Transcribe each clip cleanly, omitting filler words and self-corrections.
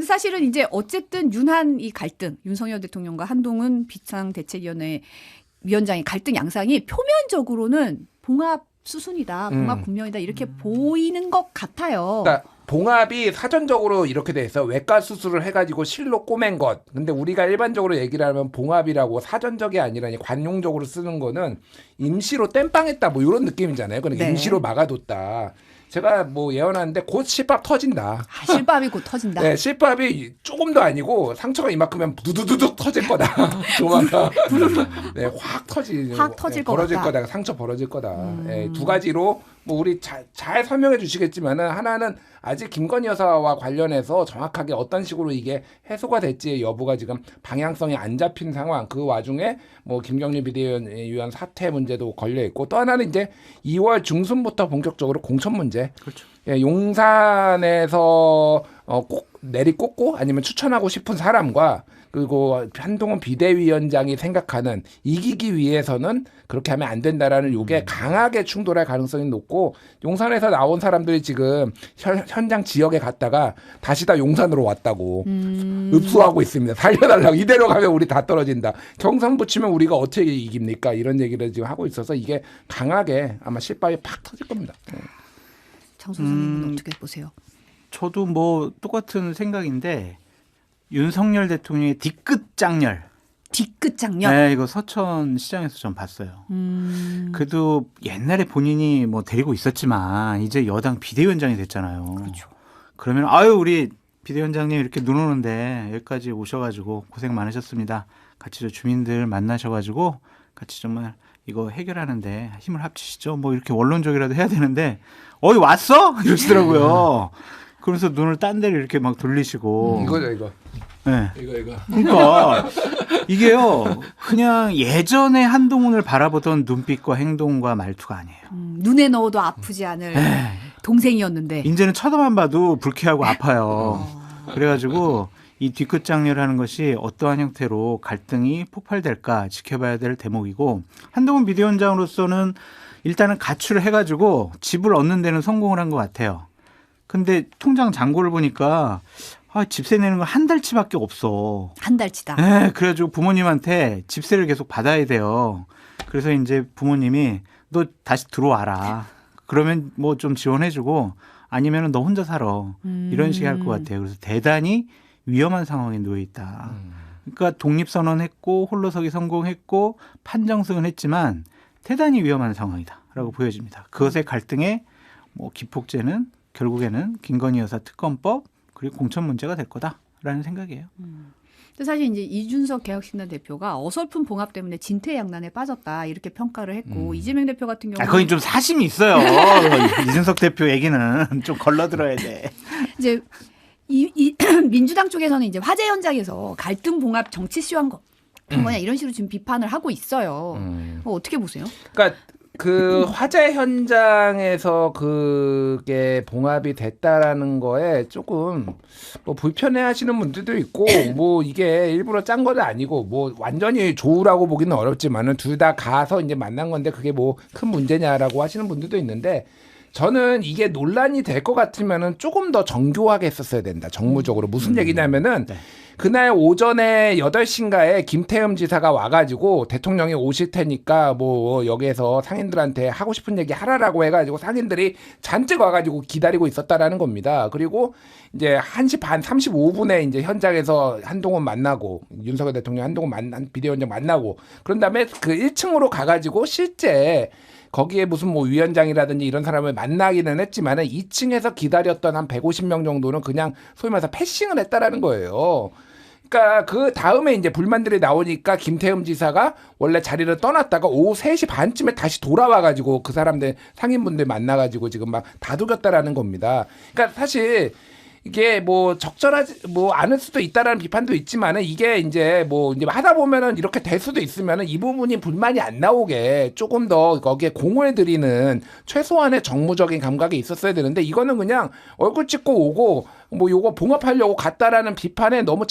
사실은 이제 어쨌든 윤한 이 갈등, 윤석열 대통령과 한동훈 비상대책위원회 위원장의 갈등 양상이 표면적으로는 봉합 수순이다, 봉합 국면이다 이렇게 보이는 것 같아요. 그러니까 봉합이 사전적으로 이렇게 돼 있어. 외과 수술을 해가지고 실로 꼬맨 것. 근데 우리가 일반적으로 얘기를 하면 봉합이라고 사전적이 아니라 관용적으로 쓰는 거는 임시로 땜빵했다 뭐 이런 느낌이잖아요. 그러니까 네. 임시로 막아뒀다. 제가 뭐 예언하는데 곧 실밥 터진다. 실밥이 곧 터진다. 네, 실밥이 조금도 아니고 상처가 이만큼면 두두두둑 터질 거다. 조만간. 네, 확 터질 것 벌어질 같다. 거다. 상처 벌어질 거다. 네, 두 가지로 뭐 우리 잘 설명해 주시겠지만은 하나는 아직 김건희 여사와 관련해서 정확하게 어떤 식으로 이게 해소가 될지의 여부가 지금 방향성이 안 잡힌 상황. 그 와중에 뭐 김경림 비대위원 사퇴 문제도 걸려 있고 또 하나는 이제 2월 중순부터 본격적으로 공천 문제. 그렇죠. 예, 용산에서 꼭 내리꽂고 아니면 추천하고 싶은 사람과 그리고 한동훈 비대위원장이 생각하는 이기기 위해서는 그렇게 하면 안 된다라는 요게 강하게 충돌할 가능성이 높고 용산에서 나온 사람들이 지금 현장 지역에 갔다가 다시 다 용산으로 왔다고 읍수하고 있습니다. 살려달라고. 이대로 가면 우리 다 떨어진다. 경선 붙이면 우리가 어떻게 이깁니까? 이런 얘기를 지금 하고 있어서 이게 강하게 아마 실밥이 팍 터질 겁니다. 장 선생님은 어떻게 보세요? 저도 뭐 똑같은 생각인데 윤석열 대통령의 뒤끝 장렬. 뒤끝 장렬. 네, 이거 서천 시장에서 전 봤어요. 그래도 옛날에 본인이 뭐 데리고 있었지만 이제 여당 비대위원장이 됐잖아요. 그렇죠. 그러면 아유 우리 비대위원장님 이렇게 눈 오는데 여기까지 오셔가지고 고생 많으셨습니다. 같이 저 주민들 만나셔가지고 같이 정말 이거 해결하는데 힘을 합치시죠. 뭐 이렇게 원론적이라도 해야 되는데 어이 왔어? 이러시더라고요. 그래서 눈을 딴 데를 이렇게 막 돌리시고. 이거죠, 이거. 네. 이거. 그러니까 이게요. 그냥 예전에 한동훈을 바라보던 눈빛과 행동과 말투가 아니에요. 눈에 넣어도 아프지 않을 동생이었는데. 이제는 쳐다만 봐도 불쾌하고 아파요. 그래가지고 이 뒤끝 장렬하는 것이 어떠한 형태로 갈등이 폭발될까 지켜봐야 될 대목이고 한동훈 비대위원장으로서는 일단은 가출을 해가지고 집을 얻는 데는 성공을 한 것 같아요. 근데 통장 잔고를 보니까 집세 내는 거 한 달치밖에 없어. 한 달치다. 네, 그래가지고 부모님한테 집세를 계속 받아야 돼요. 그래서 이제 부모님이 너 다시 들어와라. 그러면 뭐 좀 지원해주고 아니면 너 혼자 살아. 이런 식이 할 것 같아요. 그래서 대단히 위험한 상황에 놓여 있다. 그러니까 독립선언했고 홀로서기 성공했고 판정승은 했지만 대단히 위험한 상황이다라고 보여집니다. 그것의 갈등의 뭐 기폭제는 결국에는 김건희 여사 특검법 그리고 공천 문제가 될 거다라는 생각이에요. 근데 사실 이제 이준석 개혁신당 대표가 어설픈 봉합 때문에 진퇴양난에 빠졌다 이렇게 평가를 했고 이재명 대표 같은 경우는 거긴 좀 사심이 있어요. 이준석 대표 얘기는 좀 걸러들어야 돼. 이제 이 민주당 쪽에서는 이제 화재 현장에서 갈등 봉합 정치쇼한 거냐 이런 식으로 지금 비판을 하고 있어요. 어떻게 보세요? 그러니까 그 화재 현장에서 그게 봉합이 됐다라는 거에 조금 뭐 불편해하시는 분들도 있고 뭐 이게 일부러 짠 건 아니고 뭐 완전히 좋으라고 보기는 어렵지만은 둘 다 가서 이제 만난 건데 그게 뭐 큰 문제냐라고 하시는 분들도 있는데 저는 이게 논란이 될 것 같으면은 조금 더 정교하게 했었어야 된다. 정무적으로 무슨 얘기냐면은. 그날 오전에 8시인가에 김태흠 지사가 와가지고 대통령이 오실 테니까 뭐 여기에서 상인들한테 하고 싶은 얘기 하라라고 해가지고 상인들이 잔뜩 와가지고 기다리고 있었다라는 겁니다. 그리고 이제 1시 반 35분에 이제 현장에서 한동훈 만나고 윤석열 대통령 한동훈 비대위원장 만나고 그런 다음에 그 1층으로 가가지고 실제 거기에 무슨 뭐 위원장이라든지 이런 사람을 만나기는 했지만은 2층에서 기다렸던 한 150명 정도는 그냥 소위 말해서 패싱을 했다라는 거예요. 그러니까 그 다음에 이제 불만들이 나오니까 김태흠 지사가 원래 자리를 떠났다가 오후 3시 반쯤에 다시 돌아와가지고 그 사람들 상인분들 만나가지고 지금 막 다독였다라는 겁니다. 그러니까 사실 이게 뭐 적절하지 뭐 않을 수도 있다라는 비판도 있지만은 이게 이제 뭐 이제 하다 보면은 이렇게 될 수도 있으면은 이 부분이 불만이 안 나오게 조금 더 거기에 공을 들이는 최소한의 정무적인 감각이 있었어야 되는데 이거는 그냥 얼굴 찍고 오고 뭐 요거 봉합하려고 갔다라는 비판에 너무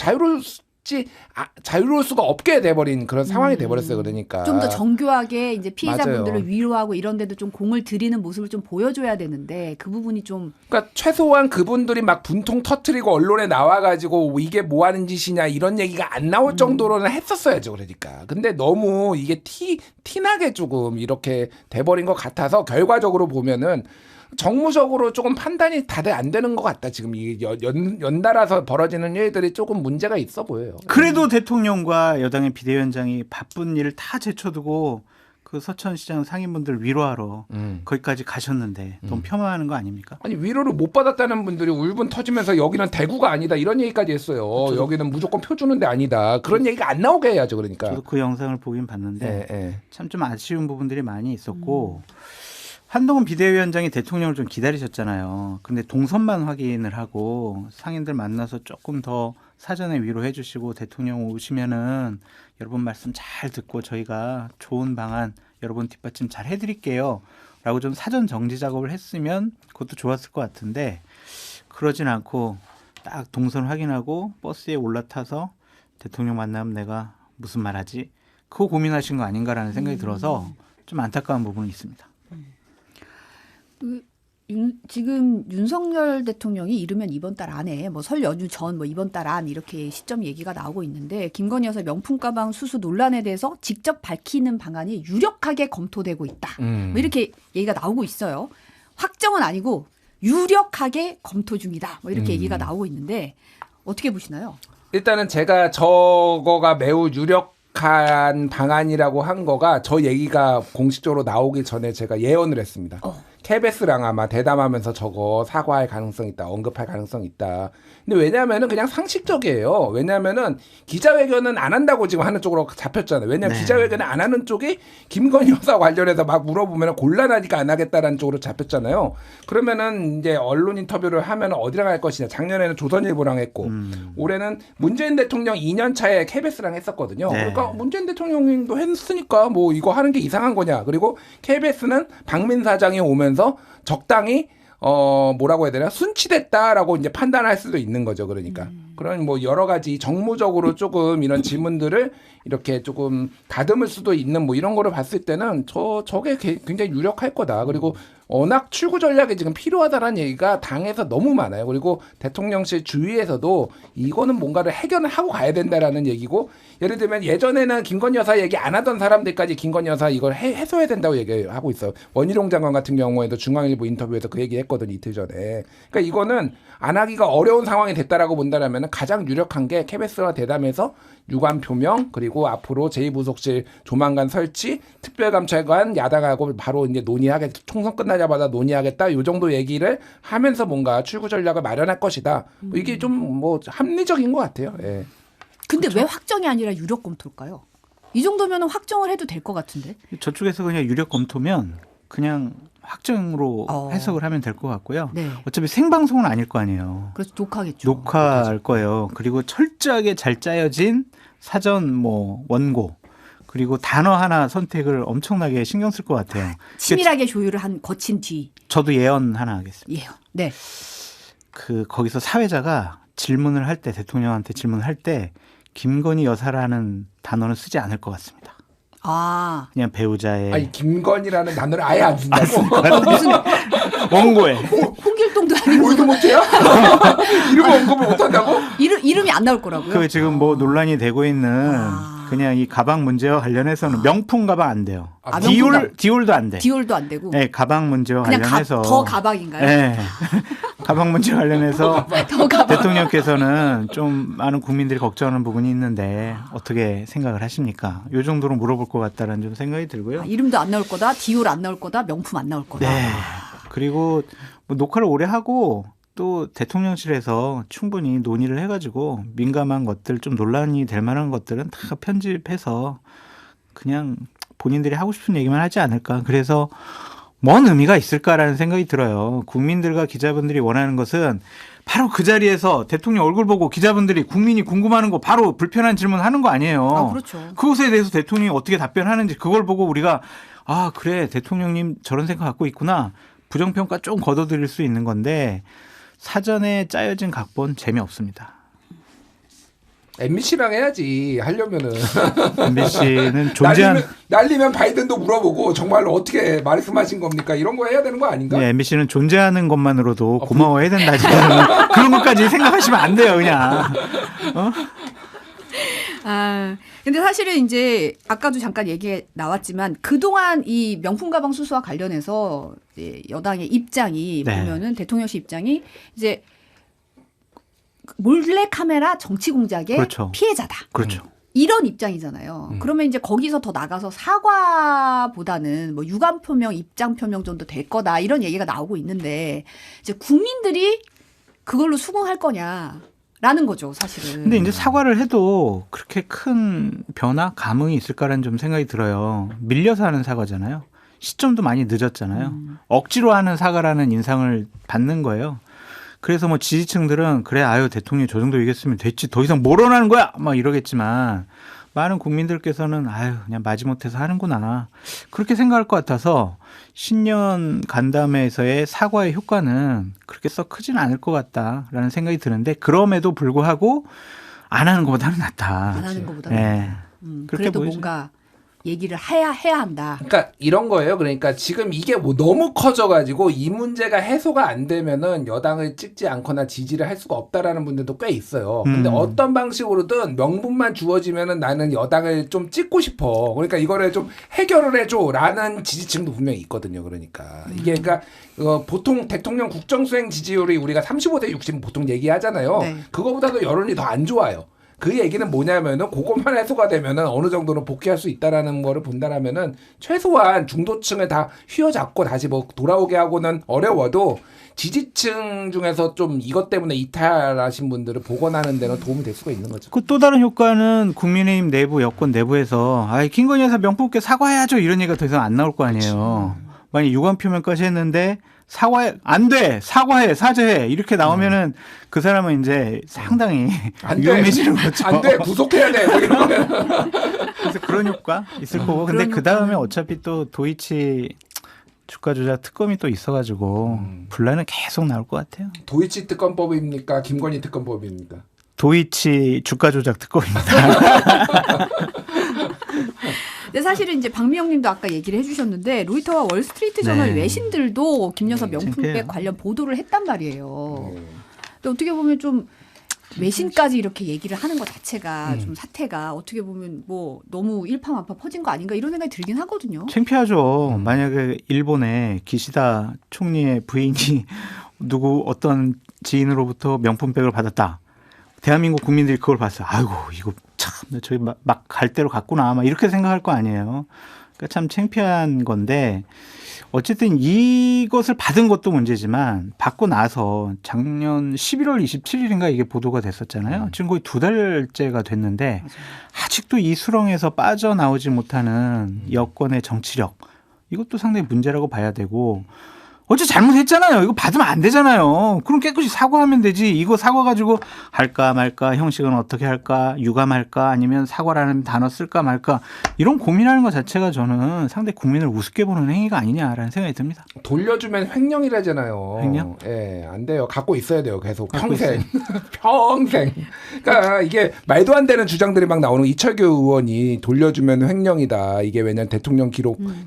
자유로울 수가 없게 돼버린 그런 상황이 돼버렸어요. 그러니까 좀 더 정교하게 이제 피해자분들을 맞아요. 위로하고 이런 데도 좀 공을 들이는 모습을 좀 보여줘야 되는데 그 부분이 좀 그러니까 최소한 그분들이 막 분통 터트리고 언론에 나와가지고 이게 뭐 하는 짓이냐 이런 얘기가 안 나올 정도로는 했었어야죠. 그러니까. 근데 너무 이게 티나게 조금 이렇게 돼버린 것 같아서 결과적으로 보면은 정무적으로 조금 판단이 다들 안 되는 것 같다. 지금 이 연달아서 벌어지는 일들이 조금 문제가 있어 보여요. 그래도 대통령과 여당의 비대위원장이 바쁜 일을 다 제쳐두고 그 서천시장 상인분들 위로하러 거기까지 가셨는데 너무 폄하하는 거 아닙니까? 아니 위로를 못 받았다는 분들이 울분 터지면서 여기는 대구가 아니다 이런 얘기까지 했어요. 여기는 무조건 표 주는 데 아니다. 그런 얘기가 안 나오게 해야죠. 그러니까. 저도 그 영상을 보긴 봤는데 예. 참 좀 아쉬운 부분들이 많이 있었고 한동훈 비대위원장이 대통령을 좀 기다리셨잖아요. 근데 동선만 확인을 하고 상인들 만나서 조금 더 사전에 위로해 주시고 대통령 오시면은 여러분 말씀 잘 듣고 저희가 좋은 방안 여러분 뒷받침 잘 해드릴게요. 라고 좀 사전 정지 작업을 했으면 그것도 좋았을 것 같은데 그러진 않고 딱 동선 확인하고 버스에 올라타서 대통령 만나면 내가 무슨 말 하지? 그거 고민하신 거 아닌가라는 생각이 들어서 좀 안타까운 부분이 있습니다. 지금 윤석열 대통령이 이르면 이번 달 안에 뭐 설 연휴 전 뭐 이번 달 안 이렇게 시점 얘기가 나오고 있는데 김건희 여사 명품 가방 수수 논란에 대해서 직접 밝히는 방안이 유력하게 검토되고 있다. 뭐 이렇게 얘기가 나오고 있어요. 확정은 아니고 유력하게 검토 중이다. 뭐 이렇게 얘기가 나오고 있는데 어떻게 보시나요? 일단은 제가 저거가 매우 유력한 방안이라고 한 거가 저 얘기가 공식적으로 나오기 전에 제가 예언을 했습니다. KBS랑 아마 대담하면서 저거 사과할 가능성 있다. 언급할 가능성 있다. 근데 왜냐하면은 그냥 상식적이에요. 왜냐하면은 기자회견은 안 한다고 지금 하는 쪽으로 잡혔잖아요. 왜냐하면 기자회견을 안 하는 쪽이 김건희 여사 관련해서 막 물어보면 곤란하니까 안 하겠다라는 쪽으로 잡혔잖아요. 그러면은 이제 언론 인터뷰를 하면 어디랑 할 것이냐. 작년에는 조선일보랑 했고 올해는 문재인 대통령 2년 차에 KBS랑 했었거든요. 네. 그러니까 문재인 대통령도 했으니까 뭐 이거 하는 게 이상한 거냐. 그리고 KBS는 박민 사장이 오면서 적당히 뭐라고 해야 되나 순치됐다라고 이제 판단할 수도 있는 거죠. 그러니까 그런 뭐 여러 가지 정무적으로 조금 이런 질문들을 이렇게 조금 다듬을 수도 있는 뭐 이런 거를 봤을 때는 저게 굉장히 유력할 거다. 그리고 워낙 출구 전략이 지금 필요하다라는 얘기가 당에서 너무 많아요. 그리고 대통령실 주위에서도 이거는 뭔가를 해결을 하고 가야 된다라는 얘기고 예를 들면 예전에는 김건희 여사 얘기 안 하던 사람들까지 김건희 여사 이걸 해소해야 된다고 얘기하고 있어요. 원희룡 장관 같은 경우에도 중앙일보 인터뷰에서 그 얘기 했거든요. 이틀 전에. 그러니까 이거는 안 하기가 어려운 상황이 됐다라고 본다면 가장 유력한 게 KBS와 대담해서 유감 표명 그리고 앞으로 제2부속실 조만간 설치 특별감찰관 야당하고 바로 이제 논의하겠다. 총선 끝나자마자 논의하겠다. 요 정도 얘기를 하면서 뭔가 출구 전략을 마련할 것이다. 이게 좀 뭐 합리적인 것 같아요. 예. 근데 왜 확정이 아니라 유력 검토일까요? 이 정도면 확정을 해도 될 것 같은데. 저쪽에서 그냥 유력 검토면 그냥 확정으로 해석을 하면 될 것 같고요. 네. 어차피 생방송은 아닐 거 아니에요. 그래서 녹화겠죠. 녹화할 거예요. 그리고 철저하게 잘 짜여진 사전 뭐 원고 그리고 단어 하나 선택을 엄청나게 신경 쓸 것 같아요. 치밀하게 조율을 거친 뒤. 저도 예언 하나 하겠습니다. 예요. 네. 거기서 사회자가 질문을 할 때 대통령한테 질문을 할 때 김건희 여사라는 단어는 쓰지 않을 것 같습니다. 아. 그냥 배우자의 아니 김건희라는 단어를 아예 안 쓴다고? 무슨 원고에 홍길동도 아니고 이거 못해요? 이름 언급을 못한다고? 이름이 안 나올 거라고요? 그 지금 뭐 논란이 되고 있는 아. 그냥 이 가방 문제와 관련해서는 명품 가방 안 돼요. 아, 디올도 안 돼. 디올도 안 되고. 네, 가방 문제와 그냥 관련해서 더 가방인가요? 네. 가방 문제 관련해서 더 가방. 대통령께서는 좀 많은 국민들이 걱정하는 부분이 있는데 어떻게 생각을 하십니까? 이 정도로 물어볼 것 같다는 좀 생각이 들고요. 이름도 안 나올 거다, 디올 안 나올 거다, 명품 안 나올 거다. 네. 그리고 뭐 녹화를 오래 하고 또 대통령실에서 충분히 논의를 해가지고 민감한 것들 좀 논란이 될 만한 것들은 다 편집해서 그냥 본인들이 하고 싶은 얘기만 하지 않을까. 그래서 뭔 의미가 있을까라는 생각이 들어요. 국민들과 기자분들이 원하는 것은 바로 그 자리에서 대통령 얼굴 보고 기자분들이 국민이 궁금하는 거 바로 불편한 질문 하는 거 아니에요. 아, 그렇죠. 그것에 대해서 대통령이 어떻게 답변하는지 그걸 보고 우리가 아 그래 대통령님 저런 생각 갖고 있구나. 부정평가 좀 걷어들일 수 있는 건데 사전에 짜여진 각본 재미없습니다. MBC랑 해야지 하려면은 MBC는 존재하는 날리면 바이든도 물어보고 정말로 어떻게 말씀하신 겁니까? 이런 거 해야 되는 거 아닌가? 네, MBC는 존재하는 것만으로도 고마워해야 된다. 그런 것까지 생각하시면 안 돼요, 그냥. 어? 아, 근데 사실은 이제 아까도 잠깐 얘기 나왔지만 그동안 이 명품 가방 수수와 관련해서 이제 여당의 입장이 네. 보면은 대통령실 입장이 이제 몰래 카메라 정치 공작의 그렇죠. 피해자다. 그렇죠. 이런 입장이잖아요. 그러면 이제 거기서 더 나가서 사과보다는 뭐 유감 표명, 입장 표명 정도 될 거다 이런 얘기가 나오고 있는데 이제 국민들이 그걸로 수긍할 거냐라는 거죠, 사실은. 근데 이제 사과를 해도 그렇게 큰 변화, 감흥이 있을까라는 좀 생각이 들어요. 밀려서 하는 사과잖아요. 시점도 많이 늦었잖아요. 억지로 하는 사과라는 인상을 받는 거예요. 그래서 뭐 지지층들은 그래 아유 대통령이 저 정도 얘기했으면 됐지 더 이상 뭘 원하는 거야 막 이러겠지만 많은 국민들께서는 아유 그냥 마지못해서 하는구나 그렇게 생각할 것 같아서 신년 간담회에서의 사과의 효과는 그렇게 썩 크지는 않을 것 같다라는 생각이 드는데 그럼에도 불구하고 안 하는 것보다는 낫다. 안 하는 것보다는 네. 그래도 그렇게 보여져요. 뭔가 얘기를 해야 한다. 그러니까 이런 거예요. 그러니까 지금 이게 뭐 너무 커져가지고 이 문제가 해소가 안 되면은 여당을 찍지 않거나 지지를 할 수가 없다라는 분들도 꽤 있어요. 근데 어떤 방식으로든 명분만 주어지면은 나는 여당을 좀 찍고 싶어. 그러니까 이거를 좀 해결을 해줘라는 지지층도 분명히 있거든요. 그러니까 이게 그러니까 보통 대통령 국정수행 지지율이 우리가 35대 60 보통 얘기하잖아요. 네. 그거보다도 여론이 더 안 좋아요. 그 얘기는 뭐냐면은 그것만 해소가 되면은 어느 정도는 복귀할 수 있다라는 거를 본다라면은 최소한 중도층을 다 휘어잡고 다시 뭐 돌아오게 하고는 어려워도 지지층 중에서 좀 이것 때문에 이탈하신 분들을 복원하는 데는 도움이 될 수가 있는 거죠. 그 또 다른 효과는 국민의힘 내부 여권 내부에서 아 김건희 여사 명품께 사과해야죠 이런 얘기가 더 이상 안 나올 거 아니에요. 만약 유감 표명까지 했는데 사과해 안 돼 사과해 사죄해 이렇게 나오면은 그 사람은 이제 상당히 위험해지는 거죠. 안 돼 구속해야 돼. 뭐 이런 거는. 그래서 그런 효과 있을 거고 근데 그 다음에 어차피 또 도이치 주가 조작 특검이 또 있어가지고 분란은 계속 나올 것 같아요. 도이치 특검법입니까? 김건희 특검법입니까? 도이치 주가 조작 특검입니다. 근데 사실은 이제 박미영 님도 아까 얘기를 해주셨는데 로이터와 월스트리트 저널 네. 외신들도 김 여사 명품백 창피해요. 관련 보도를 했단 말이에요. 근데 어떻게 보면 좀 외신까지 이렇게 얘기를 하는 것 자체가 좀 사태가 어떻게 보면 뭐 너무 일파만파 퍼진 거 아닌가 이런 생각이 들긴 하거든요. 창피하죠. 만약에 일본의 기시다 총리의 부인이 누구 어떤 지인으로부터 명품백을 받았다. 대한민국 국민들이 그걸 봤어요. 아이고 이거 참 저기 막 갈 대로 갔구나. 막 이렇게 생각할 거 아니에요. 그러니까 참 창피한 건데 어쨌든 이것을 받은 것도 문제지만 받고 나서 작년 11월 27일인가 이게 보도가 됐었잖아요. 지금 거의 2달째가 됐는데 아직도 이 수렁에서 빠져나오지 못하는 여권의 정치력 이것도 상당히 문제라고 봐야 되고 어째 잘못했잖아요. 이거 받으면 안 되잖아요. 그럼 깨끗이 사과하면 되지. 이거 사과 가지고 할까 말까 형식은 어떻게 할까 유감할까 아니면 사과라는 단어 쓸까 말까 이런 고민하는 것 자체가 저는 상당히 국민을 우습게 보는 행위가 아니냐라는 생각이 듭니다. 돌려주면 횡령이라잖아요. 횡령? 예, 안 돼요. 갖고 있어야 돼요. 계속 평생. 평생. 그러니까 이게 말도 안 되는 주장들이 막 나오는 이철규 의원이 돌려주면 횡령이다. 이게 왜냐면 대통령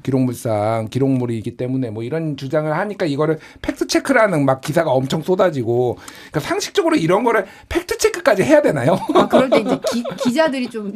기록물상 기록물이기 때문에 뭐 이런 주장을 하니까 이거를 팩트 체크라는 막 기사가 엄청 쏟아지고 그러니까 상식적으로 이런 거를 팩트 체크까지 해야 되나요? 아, 그럴 때 이제 기자들이 좀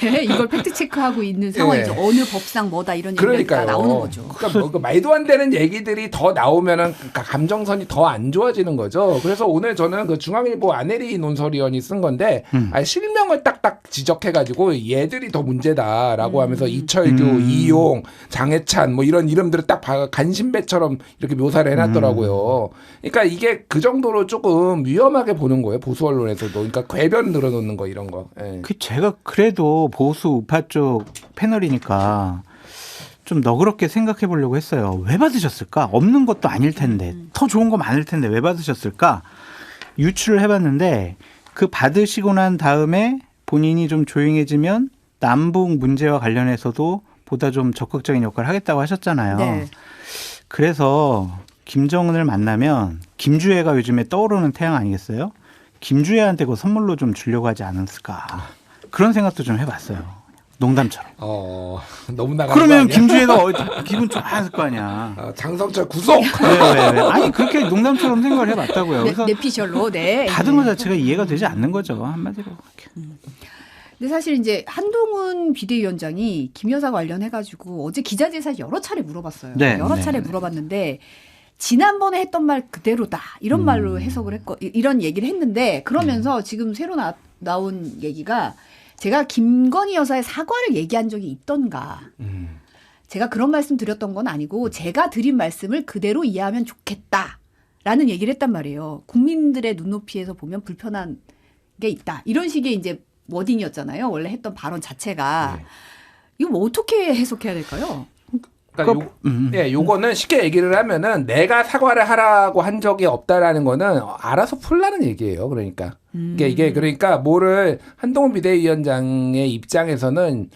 네, 이걸 팩트 체크하고 있는 상황이죠. 네. 어느 법상 뭐다 이런 얘기가 그러니까요. 나오는 거죠. 그러니까 뭐 그 말도 안 되는 얘기들이 더 나오면은 감정선이 더 안 좋아지는 거죠. 그래서 오늘 저는 그 중앙일보 안혜리 논설위원이 쓴 건데 아니, 실명을 딱딱 지적해가지고 얘들이 더 문제다라고 하면서 이철규, 이용, 장해찬 뭐 이런 이름들을 딱 간신배처럼 이렇게 묘사를 해놨더라고요. 그러니까 이게 그 정도로 조금 위험하게 보는 거예요. 보수 언론에서도. 그러니까 궤변 늘어놓는 거 이런 거. 예. 그 제가 그래도 보수 우파 쪽 패널이니까 좀 너그럽게 생각해 보려고 했어요. 왜 받으셨을까? 없는 것도 아닐 텐데 더 좋은 거 많을 텐데 왜 받으셨을까? 유추를 해봤는데 그 받으시고 난 다음에 본인이 좀 조용해지면 남북 문제와 관련해서도 보다 좀 적극적인 역할을 하겠다고 하셨잖아요. 네. 그래서 김정은을 만나면 김주애가 요즘에 떠오르는 태양 아니겠어요? 김주혜한테 그 선물로 좀 주려고 하지 않았을까 그런 생각도 좀 해봤어요. 농담처럼. 너무 나가. 그러면 김주혜가 기분 좋아했을 거 아니야. 장성철 구속. 왜. 아니 그렇게 농담처럼 생각을 해봤다고요. 그래서 내피셜로 네. 받은 것 자체가 이해가 되지 않는 거죠 한마디로. 근데 사실 이제 한동훈 비대위원장이 김 여사 관련해가지고 어제 기자들이 사실 여러 차례 물어봤어요. 네, 여러 네. 차례 물어봤는데 지난번에 했던 말 그대로다 이런 말로 해석을 했고 이런 얘기를 했는데 그러면서 지금 새로 나온 얘기가 제가 김건희 여사의 사과를 얘기한 적이 있던가. 제가 그런 말씀 드렸던 건 아니고 제가 드린 말씀을 그대로 이해하면 좋겠다라는 얘기를 했단 말이에요. 국민들의 눈높이에서 보면 불편한 게 있다. 이런 식의 이제 워딩이었잖아요. 원래 했던 발언 자체가. 이거 뭐 어떻게 해석해야 될까요? 그러니까 요거는 쉽게 얘기를 하면은 내가 사과를 하라고 한 적이 없다라는 거는 알아서 풀라는 얘기예요. 그러니까 이게 그러니까 뭐를 한동훈 비대위원장의 입장에서는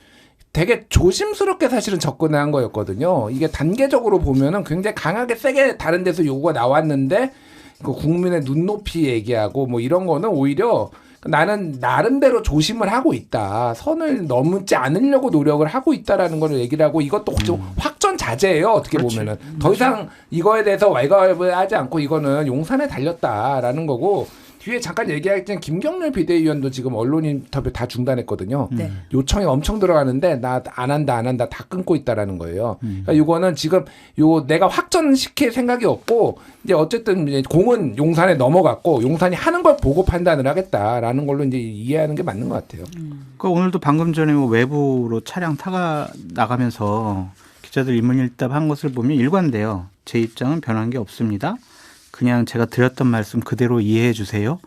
되게 조심스럽게 사실은 접근한 거였거든요. 이게 단계적으로 보면은 굉장히 강하게 세게 다른 데서 요구가 나왔는데 그 국민의 눈높이 얘기하고 뭐 이런 거는 오히려 나는 나름대로 조심을 하고 있다. 선을 넘지 않으려고 노력을 하고 있다라는 걸 얘기를 하고 이것도 좀 확전자재예요. 어떻게 그렇지. 보면은 더 이상 이거에 대해서 왈가왈부하지 않고 이거는 용산에 달렸다라는 거고 뒤에 잠깐 얘기했던 김경률 비대위원도 지금 언론 인터뷰 다 중단했거든요. 네. 요청이 엄청 들어가는데 나 안 한다 다 끊고 있다라는 거예요. 그러니까 이거는 지금 요 내가 확전시킬 생각이 없고 이제 어쨌든 이제 공은 용산에 넘어갔고 용산이 하는 걸 보고 판단을 하겠다라는 걸로 이제 이해하는 게 맞는 것 같아요. 그 오늘도 방금 전에 뭐 외부로 차량 타가 나가면서 기자들 일문일답한 것을 보면 일관돼요. 제 입장은 변한 게 없습니다. 그냥 제가 드렸던 말씀 그대로 이해해 주세요.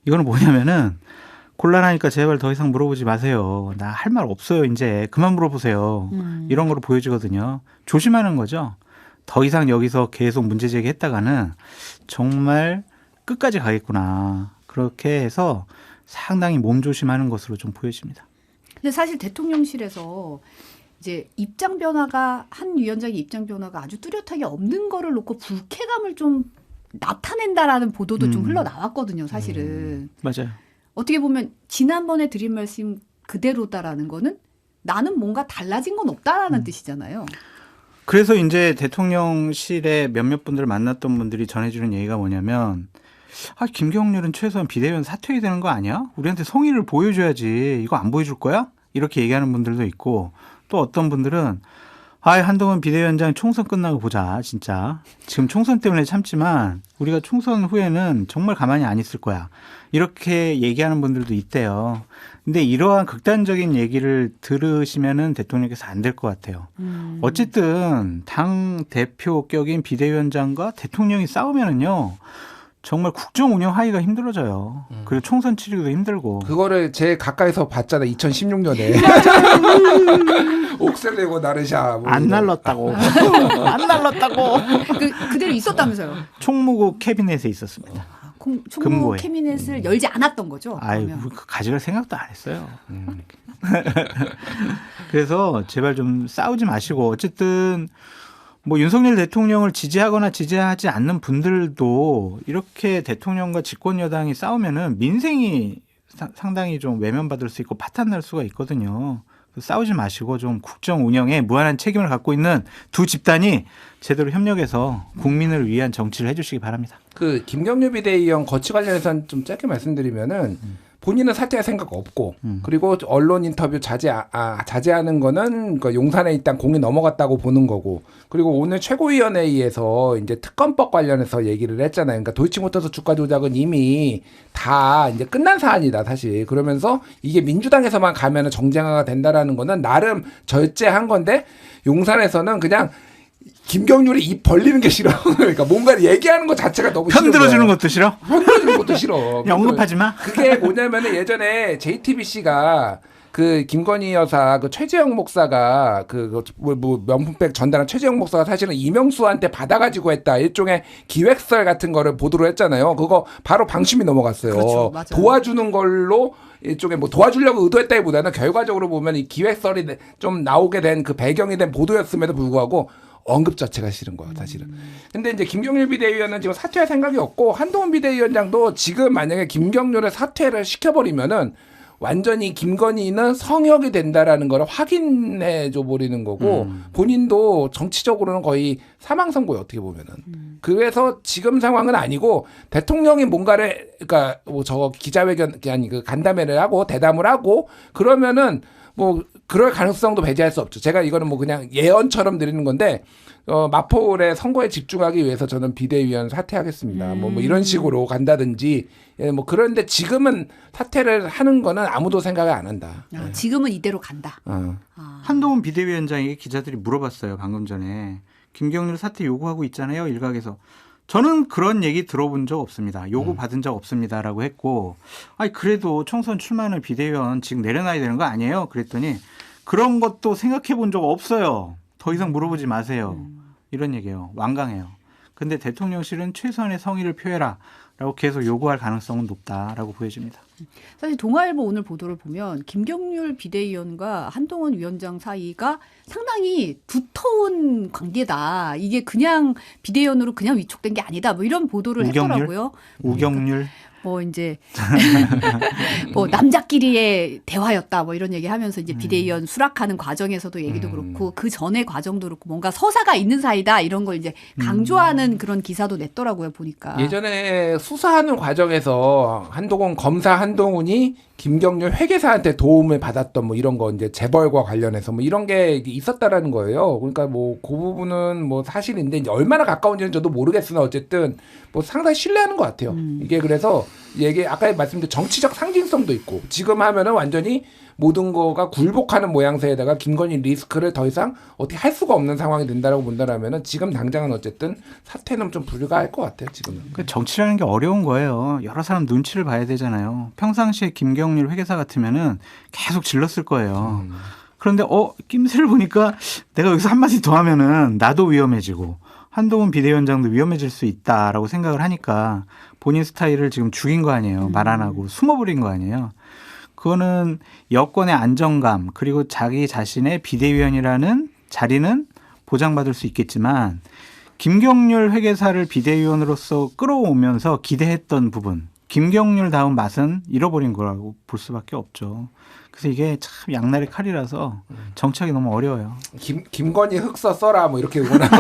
이거는 뭐냐면은 곤란하니까 제발 더 이상 물어보지 마세요. 나 할 말 없어요. 이제 그만 물어보세요. 이런 거로 보여지거든요. 조심하는 거죠. 더 이상 여기서 계속 문제 제기했다가는 정말 끝까지 가겠구나. 그렇게 해서 상당히 몸조심하는 것으로 좀 보여집니다. 근데 사실 대통령실에서 이제 입장 변화가 한 위원장의 입장 변화가 아주 뚜렷하게 없는 거를 놓고 불쾌감을 좀 나타낸다라는 보도도 좀 흘러나왔거든요, 사실은. 맞아요. 어떻게 보면 지난번에 드린 말씀 그대로다라는 거는 나는 뭔가 달라진 건 없다라는 뜻이잖아요. 그래서 이제 대통령실에 몇몇 분들을 만났던 분들이 전해주는 얘기가 뭐냐면 김경률은 최소한 비대위원 사퇴해야 되는 거 아니야? 우리한테 성의를 보여줘야지. 이거 안 보여줄 거야? 이렇게 얘기하는 분들도 있고 또 어떤 분들은 한동훈 비대위원장 총선 끝나고 보자. 진짜. 지금 총선 때문에 참지만 우리가 총선 후에는 정말 가만히 안 있을 거야. 이렇게 얘기하는 분들도 있대요. 근데 이러한 극단적인 얘기를 들으시면은 대통령께서 안 될 것 같아요. 어쨌든 당 대표격인 비대위원장과 대통령이 싸우면은요. 정말 국정 운영하기가 힘들어져요. 그리고 총선 치르기도 힘들고. 그거를 제일 가까이서 봤잖아. 2016년에. 옥새 내고 나르샤. 뭐 안 이런. 날랐다고. 안 날랐다고. 그대로 있었다면서요. 총무국 캐비넷에 있었습니다. 총무 금고에. 캐비넷을 열지 않았던 거죠. 아유, 그러면. 가져갈 생각도 안 했어요. 그래서 제발 좀 싸우지 마시고 어쨌든 뭐 윤석열 대통령을 지지하거나 지지하지 않는 분들도 이렇게 대통령과 집권 여당이 싸우면은 민생이 상당히 좀 외면받을 수 있고 파탄날 수가 있거든요. 싸우지 마시고 좀 국정 운영에 무한한 책임을 갖고 있는 두 집단이 제대로 협력해서 국민을 위한 정치를 해주시기 바랍니다. 그 김경률 비대위원 거취 관련해서는 좀 짧게 말씀드리면은 본인은 사퇴할 생각 없고 그리고 언론 인터뷰 자제하는 거는 그 용산에 일단 공이 넘어갔다고 보는 거고 그리고 오늘 최고위원회의에서 이제 특검법 관련해서 얘기를 했잖아요. 그러니까 도이치모터스 주가 조작은 이미 다 이제 끝난 사안이다 사실. 그러면서 이게 민주당에서만 가면은 정쟁화가 된다라는 거는 나름 절제한 건데 용산에서는 그냥 김경률이 입 벌리는 게 싫어. 그러니까 뭔가 얘기하는 것 자체가 너무 싫어. 편들어주는 것도 싫어? 편들어주는 것도 싫어. 언급하지 마. 그게 뭐냐면은 예전에 JTBC가 그 김건희 여사 그 최재형 목사가 뭐 명품백 전달한 최재형 목사가 사실은 이명수한테 받아가지고 했다. 일종의 기획설 같은 거를 보도를 했잖아요. 그거 바로 방심이 넘어갔어요. 그렇죠, 맞아요. 도와주는 걸로 일종의 뭐 도와주려고 의도했다기보다는 결과적으로 보면 이 기획설이 좀 나오게 된 그 배경이 된 보도였음에도 불구하고 언급 자체가 싫은 거야, 사실은. 근데 이제 김경률 비대위원은 지금 사퇴할 생각이 없고 한동훈 비대위원장도 지금 만약에 김경률을 사퇴를 시켜버리면은 완전히 김건희는 성역이 된다라는 걸 확인해 줘 버리는 거고 본인도 정치적으로는 거의 사망 선고예요, 어떻게 보면은. 그래서 지금 상황은 아니고 대통령이 뭔가를 그러니까 뭐 저 기자회견 아니 그 간담회를 하고 대담을 하고 그러면은 뭐 그럴 가능성도 배제할 수 없죠. 제가 이거는 뭐 그냥 예언처럼 드리는 건데 마포울의 선거에 집중하기 위해서 저는 비대위원 사퇴하겠습니다. 뭐 이런 식으로 간다든지 예, 뭐 그런데 지금은 사퇴를 하는 거는 아무도 생각을 안 한다. 아, 지금은 이대로 간다. 한동훈 비대위원장에게 기자들이 물어봤어요. 방금 전에. 김경률 사퇴 요구하고 있잖아요. 일각에서. 저는 그런 얘기 들어본 적 없습니다. 요구 받은 적 없습니다라고 했고 아니 그래도 총선 출마하는 비대위원 지금 내려놔야 되는 거 아니에요? 그랬더니 그런 것도 생각해 본 적 없어요. 더 이상 물어보지 마세요. 이런 얘기예요. 완강해요. 근데 대통령실은 최소한의 성의를 표해라 라고 계속 요구할 가능성은 높다라고 보여집니다. 사실 동아일보 오늘 보도를 보면 김경률 비대위원과 한동훈 위원장 사이가 상당히 두터운 관계다. 이게 그냥 비대위원으로 그냥 위촉된 게 아니다. 뭐 이런 보도를 했더라고요. 우경률. 뭐 이제 뭐 남자끼리의 대화였다 뭐 이런 얘기하면서 이제 비대위원 수락하는 과정에서도 얘기도 그렇고 그 전의 과정도 그렇고 뭔가 서사가 있는 사이다 이런 걸 이제 강조하는 그런 기사도 냈더라고요 보니까. 예전에 수사하는 과정에서 한동훈 검사 한동훈이 김경률 회계사한테 도움을 받았던 뭐 이런 거 이제 재벌과 관련해서 뭐 이런 게 있었다라는 거예요. 그러니까 뭐 그 부분은 뭐 사실인데 이제 얼마나 가까운지는 저도 모르겠으나 어쨌든 뭐 상당히 신뢰하는 것 같아요. 이게 그래서 이게 아까 말씀드린 정치적 상징성도 있고 지금 하면은 완전히 모든 거가 굴복하는 모양새에다가 김건희 리스크를 더 이상 어떻게 할 수가 없는 상황이 된다라고 본다라면은 지금 당장은 어쨌든 사퇴는 좀 불가할 것 같아요. 지금은. 그 정치라는 게 어려운 거예요. 여러 사람 눈치를 봐야 되잖아요. 평상시에 김경률 회계사 같으면은 계속 질렀을 거예요. 그런데 낌새를 보니까 내가 여기서 한마디 더 하면은 나도 위험해지고 한동훈 비대위원장도 위험해질 수 있다라고 생각을 하니까 본인 스타일을 지금 죽인 거 아니에요. 말 안 하고 숨어버린 거 아니에요. 그거는 여권의 안정감 그리고 자기 자신의 비대위원이라는 자리는 보장받을 수 있겠지만 김경률 회계사를 비대위원으로서 끌어오면서 기대했던 부분 김경률 다운 맛은 잃어버린 거라고 볼 수밖에 없죠. 그래서 이게 참 양날의 칼이라서 정착이 너무 어려워요. 김건희 흑서 써라 뭐 이렇게 응원하고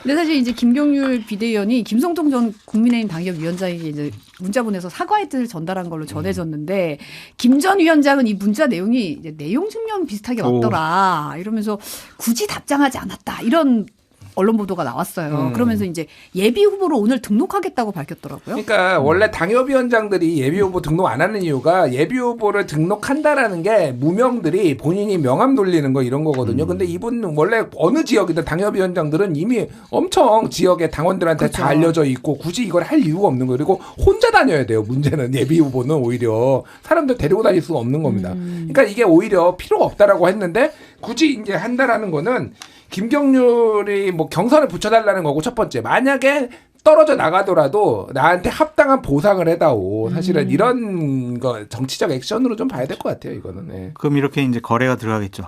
근데 사실 이제 김경률 비대위원이 김성동 전 국민의힘 당협위원장에게 이제 문자 보내서 사과의 뜻을 전달한 걸로 전해졌는데 김 전 위원장은 이 문자 내용이 이제 내용 증명 비슷하게 왔더라 이러면서 굳이 답장하지 않았다 이런 언론 보도가 나왔어요. 그러면서 이제 예비 후보로 오늘 등록하겠다고 밝혔더라고요. 그러니까 원래 당협위원장들이 예비 후보 등록 안 하는 이유가 예비 후보를 등록한다라는 게 무명들이 본인이 명함 돌리는 거 이런 거거든요. 근데 이분은 원래 어느 지역이든 당협위원장들은 이미 엄청 지역의 당원들한테 그렇죠. 다 알려져 있고 굳이 이걸 할 이유가 없는 거예요. 그리고 혼자 다녀야 돼요. 문제는 예비 후보는 오히려 사람들 데리고 다닐 수가 없는 겁니다. 그러니까 이게 오히려 필요가 없다라고 했는데 굳이 이제 한다라는 거는 김경률이 뭐 경선을 붙여달라는 거고 첫 번째 만약에 떨어져 나가더라도 나한테 합당한 보상을 해다오. 사실은 이런 거 정치적 액션으로 좀 봐야 될 것 같아요. 이거는. 네. 그럼 이렇게 이제 거래가 들어가겠죠.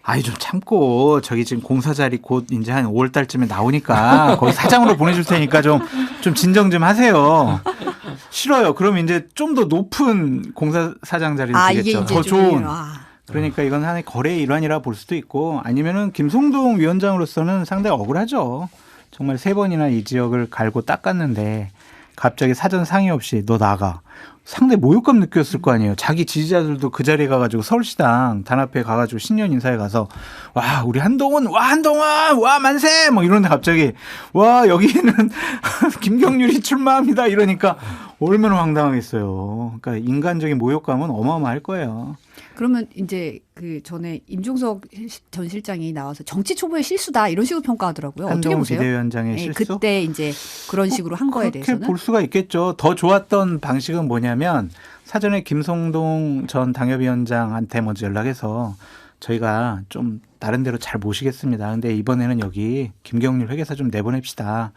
아이 좀 참고 저기 지금 공사 자리 곧 이제 한 5월 달쯤에 나오니까 거기 사장으로 보내줄 테니까 좀 진정 좀 하세요. 싫어요. 그럼 이제 좀 더 높은 공사 사장 자리를 주겠죠. 더 좋은. 그러니까 이건 하나의 거래의 일환이라 볼 수도 있고 아니면은 김성동 위원장으로서는 상당히 억울하죠. 정말 3번이나 이 지역을 갈고 닦았는데 갑자기 사전 상의 없이 너 나가. 상당히 모욕감 느꼈을 거 아니에요. 자기 지지자들도 그 자리에 가가지고 서울시당 단합회 가가지고 신년 인사에 가서 와 우리 한동훈 와 만세 뭐 이러는데 갑자기 와 여기는 김경률이 출마합니다 이러니까 얼마나 황당하겠어요. 그러니까 인간적인 모욕감은 어마어마할 거예요. 그러면 이제 그 전에 임종석 전 실장이 나와서 정치 초보의 실수다 이런 식으로 평가하더라고요. 어떻게 보세요? 비대위원장의 실수? 그때 이제 그런 식으로 한 거에 대해서는 그렇게 볼 수가 있겠죠. 더 좋았던 방식은 뭐냐면 사전에 김성동 전 당협위원장한테 먼저 연락해서 저희가 좀 다른 데로 잘 모시겠습니다. 근데 이번에는 여기 김경률 회계사 좀 내보냅시다.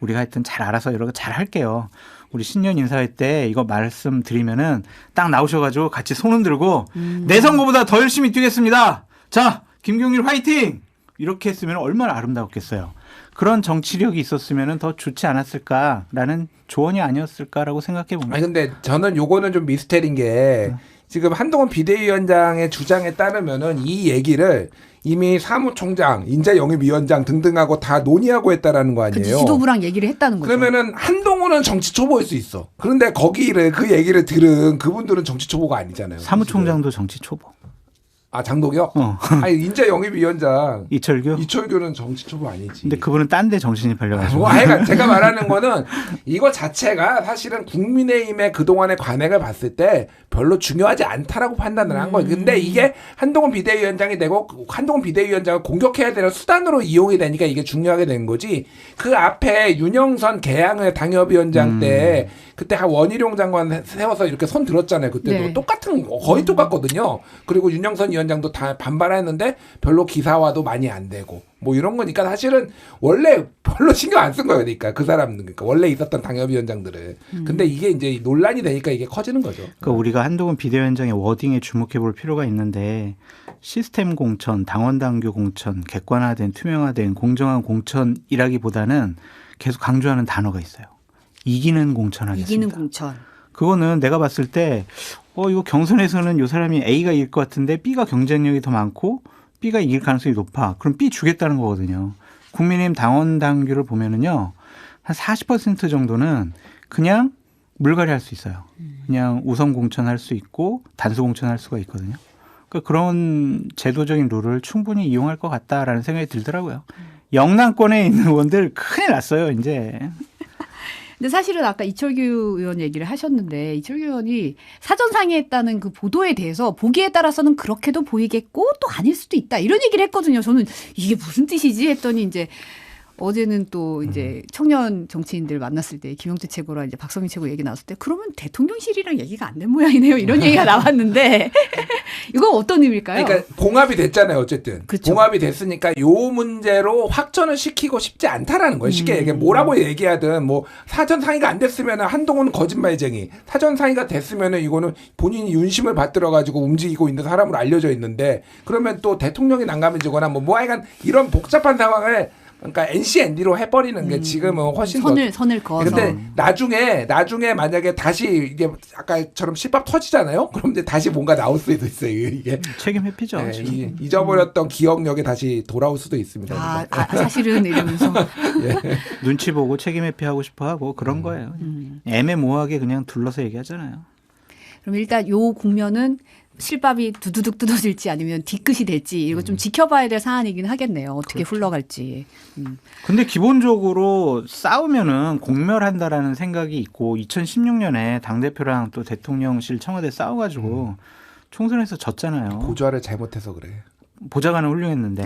우리가 하여튼 잘 알아서 여러 거 잘 할게요. 우리 신년 인사회 때 이거 말씀드리면은 딱 나오셔가지고 같이 손 흔들고 내 선거보다 더 열심히 뛰겠습니다. 자, 김경률 화이팅! 이렇게 했으면 얼마나 아름다웠겠어요. 그런 정치력이 있었으면 더 좋지 않았을까라는 조언이 아니었을까라고 생각해 봅니다. 아니 근데 저는 요거는 좀 미스테리인 게 지금 한동훈 비대위원장의 주장에 따르면은 이 얘기를 이미 사무총장, 인재영입위원장 등등하고 다 논의하고 했다라는 거 그 아니에요. 지도부랑 얘기를 했다는 거죠. 그러면은 한동훈은 정치 초보일 수 있어. 그런데 거기를 그 얘기를 들은 그분들은 정치 초보가 아니잖아요. 사무총장도 정치 초보. 아 장독이요? 어. 아니 인재영입위원장 이철규? 이철규는 정치 초보 아니지. 근데 그분은 딴 데 정신이 팔려가지고. 뭐 하여간 제가 말하는 거는 이거 자체가 사실은 국민의힘의 그동안의 관행을 봤을 때 별로 중요하지 않다라고 판단을 한 거예요. 근데 이게 한동훈 비대위원장이 되고 한동훈 비대위원장을 공격해야 되는 수단으로 이용이 되니까 이게 중요하게 된 거지. 그 앞에 윤영선 개항의 당협위원장 때 그때 한 원희룡 장관 세워서 이렇게 손 들었잖아요. 그때도 네. 똑같은 거, 거의 똑같거든요. 그리고 윤영선 위원장도 다 반발했는데 별로 기사화도 많이 안 되고 뭐 이런 거니까 사실은 원래 별로 신경 안 쓴 거예요. 그러니까 그 사람들 그러니까 원래 있었던 당협위원장들은. 근데 이게 이제 논란이 되니까 이게 커지는 거죠. 그러니까 우리가 한동훈 비대위원장의 워딩에 주목해 볼 필요가 있는데 시스템 공천, 당원 당규 공천, 객관화된 투명화된 공정한 공천이라기보다는 계속 강조하는 단어가 있어요. 이기는 공천하겠습니다. 이기는 공천. 그거는 내가 봤을 때 이거 경선에서는 이 사람이 A가 이길 것 같은데 B가 경쟁력이 더 많고 B가 이길 가능성이 높아. 그럼 B 주겠다는 거거든요. 국민의힘 당원 당규를 보면은요. 한 40% 정도는 그냥 물갈이 할 수 있어요. 그냥 우선 공천할 수 있고 단수 공천할 수가 있거든요. 그러니까 그런 제도적인 룰을 충분히 이용할 것 같다라는 생각이 들더라고요. 영남권에 있는 의원들 큰일 났어요, 이제. 근데 사실은 아까 이철규 의원 얘기를 하셨는데 이철규 의원이 사전 상의했다는 그 보도에 대해서 보기에 따라서는 그렇게도 보이겠고 또 아닐 수도 있다 이런 얘기를 했거든요. 저는 이게 무슨 뜻이지 했더니 이제 어제는 또 이제 청년 정치인들 만났을 때 김영태 최고랑 이제 박성민 최고 얘기 나왔을 때 그러면 대통령실이랑 얘기가 안 된 모양이네요. 이런 얘기가 나왔는데 이건 어떤 의미일까요? 그러니까 봉합이 됐잖아요. 어쨌든 그쵸. 봉합이 됐으니까 요 문제로 확전을 시키고 싶지 않다라는 거예요. 쉽게 얘기해 뭐라고 얘기하든 뭐 사전 상의가 안 됐으면 한동훈은 거짓말쟁이, 사전 상의가 됐으면은 이거는 본인이 윤심을 받들어 가지고 움직이고 있는 사람으로 알려져 있는데 그러면 또 대통령이 난감해지거나 뭐 하여간 이런 복잡한 상황을 그러니까 NCND로 해버리는 게 지금은 훨씬 선을 그어서. 근데 나중에 만약에 다시 이게 아까처럼 실밥 터지잖아요. 그럼 이제 다시 뭔가 나올 수도 있어요. 이게 책임 회피죠. 네, 지금. 잊어버렸던 기억력이 다시 돌아올 수도 있습니다. 사실은 이러면서 눈치 보고 책임 회피하고 싶어 하고 그런 거예요. 애매모호하게 그냥 둘러서 얘기하잖아요. 그럼 일단 요 국면은 실밥이 두두둑 뜯어질지 아니면 뒤끝이 될지 이거 좀 지켜봐야 될 사안이긴 하겠네요. 어떻게 흘러갈지. 근데 기본적으로 싸우면은 공멸한다라는 생각이 있고 2016년에 당대표랑 또 대통령실 청와대 싸워가지고 총선에서 졌잖아요. 보좌를 잘못해서 그래. 보좌관은 훌륭했는데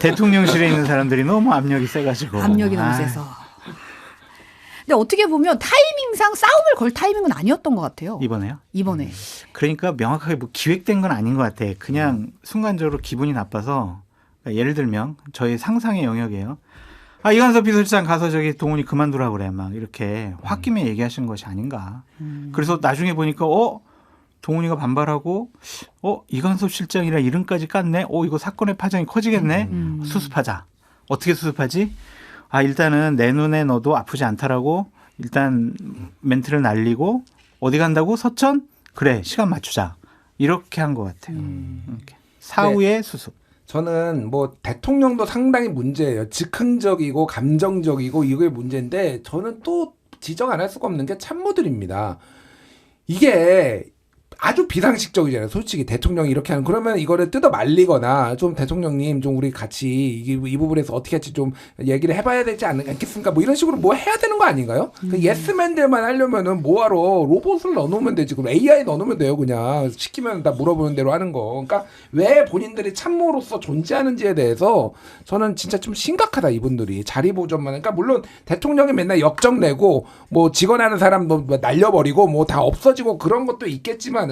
대통령실에 있는 사람들이 너무 압력이 세가지고. 압력이 너무 세서. 근데 어떻게 보면 타이밍상 싸움을 걸 타이밍은 아니었던 것 같아요. 이번에요? 이번에. 그러니까 명확하게 뭐 기획된 건 아닌 것 같아. 그냥 순간적으로 기분이 나빠서 그러니까 예를 들면 저희 상상의 영역이에요. 이관섭 비서실장 가서 저기 동훈이 그만두라 그래. 막 이렇게 홧김에 얘기하신 것이 아닌가. 그래서 나중에 보니까 동훈이가 반발하고 이관섭 실장이라 이름까지 깠네. 이거 사건의 파장이 커지겠네. 수습하자. 어떻게 수습하지? 일단은 내 눈에 넣어도 아프지 않다라고 일단 멘트를 날리고 어디 간다고? 서천? 그래 시간 맞추자. 이렇게 한 것 같아요. 이렇게. 사후의 수습. 저는 뭐 대통령도 상당히 문제예요. 즉흥적이고 감정적이고 이게 문제인데 저는 또 지적 안 할 수가 없는 게 참모들입니다. 이게 아주 비상식적이잖아요. 솔직히 대통령이 이렇게 하는 그러면 이거를 뜯어 말리거나 좀 대통령님 좀 우리 같이 이 부분에서 어떻게 할지 좀 얘기를 해봐야 되지 않겠습니까? 뭐 이런 식으로 뭐 해야 되는 거 아닌가요? 그 예스맨들만 하려면은 뭐하러 로봇을 넣어놓으면 되지. 그럼 AI 넣어놓으면 돼요. 그냥 시키면 다 물어보는 대로 하는 거. 그러니까 왜 본인들이 참모로서 존재하는지에 대해서 저는 진짜 좀 심각하다 이분들이 자리 보존만. 그러니까 물론 대통령이 맨날 역정 내고 뭐 직원하는 사람도 날려버리고 뭐 다 없어지고 그런 것도 있겠지만.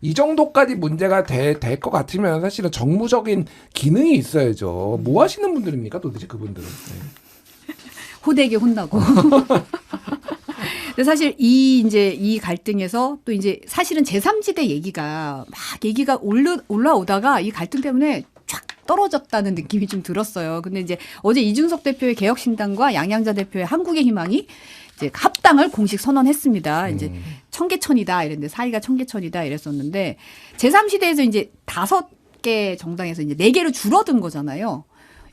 이 정도까지 문제가 될 것 같으면 사실은 정무적인 기능이 있어야죠. 뭐 하시는 분들입니까 도대체 그분들은. 네. 호되게 혼나고. 근데 사실 이 갈등에서 또 이제 사실은 제3지대 얘기가 올라오다가 이 갈등 때문에 쫙 떨어졌다는 느낌이 좀 들었어요. 근데 이제 어제 이준석 대표의 개혁신당과 양양자 대표의 한국의 희망이 이제 합당을 공식 선언했습니다. 이제 청계천이다 이랬는데 사이가 청계천이다 이랬었는데 제3시대에서 이제 5개 정당에서 이제 4개로 줄어든 거잖아요.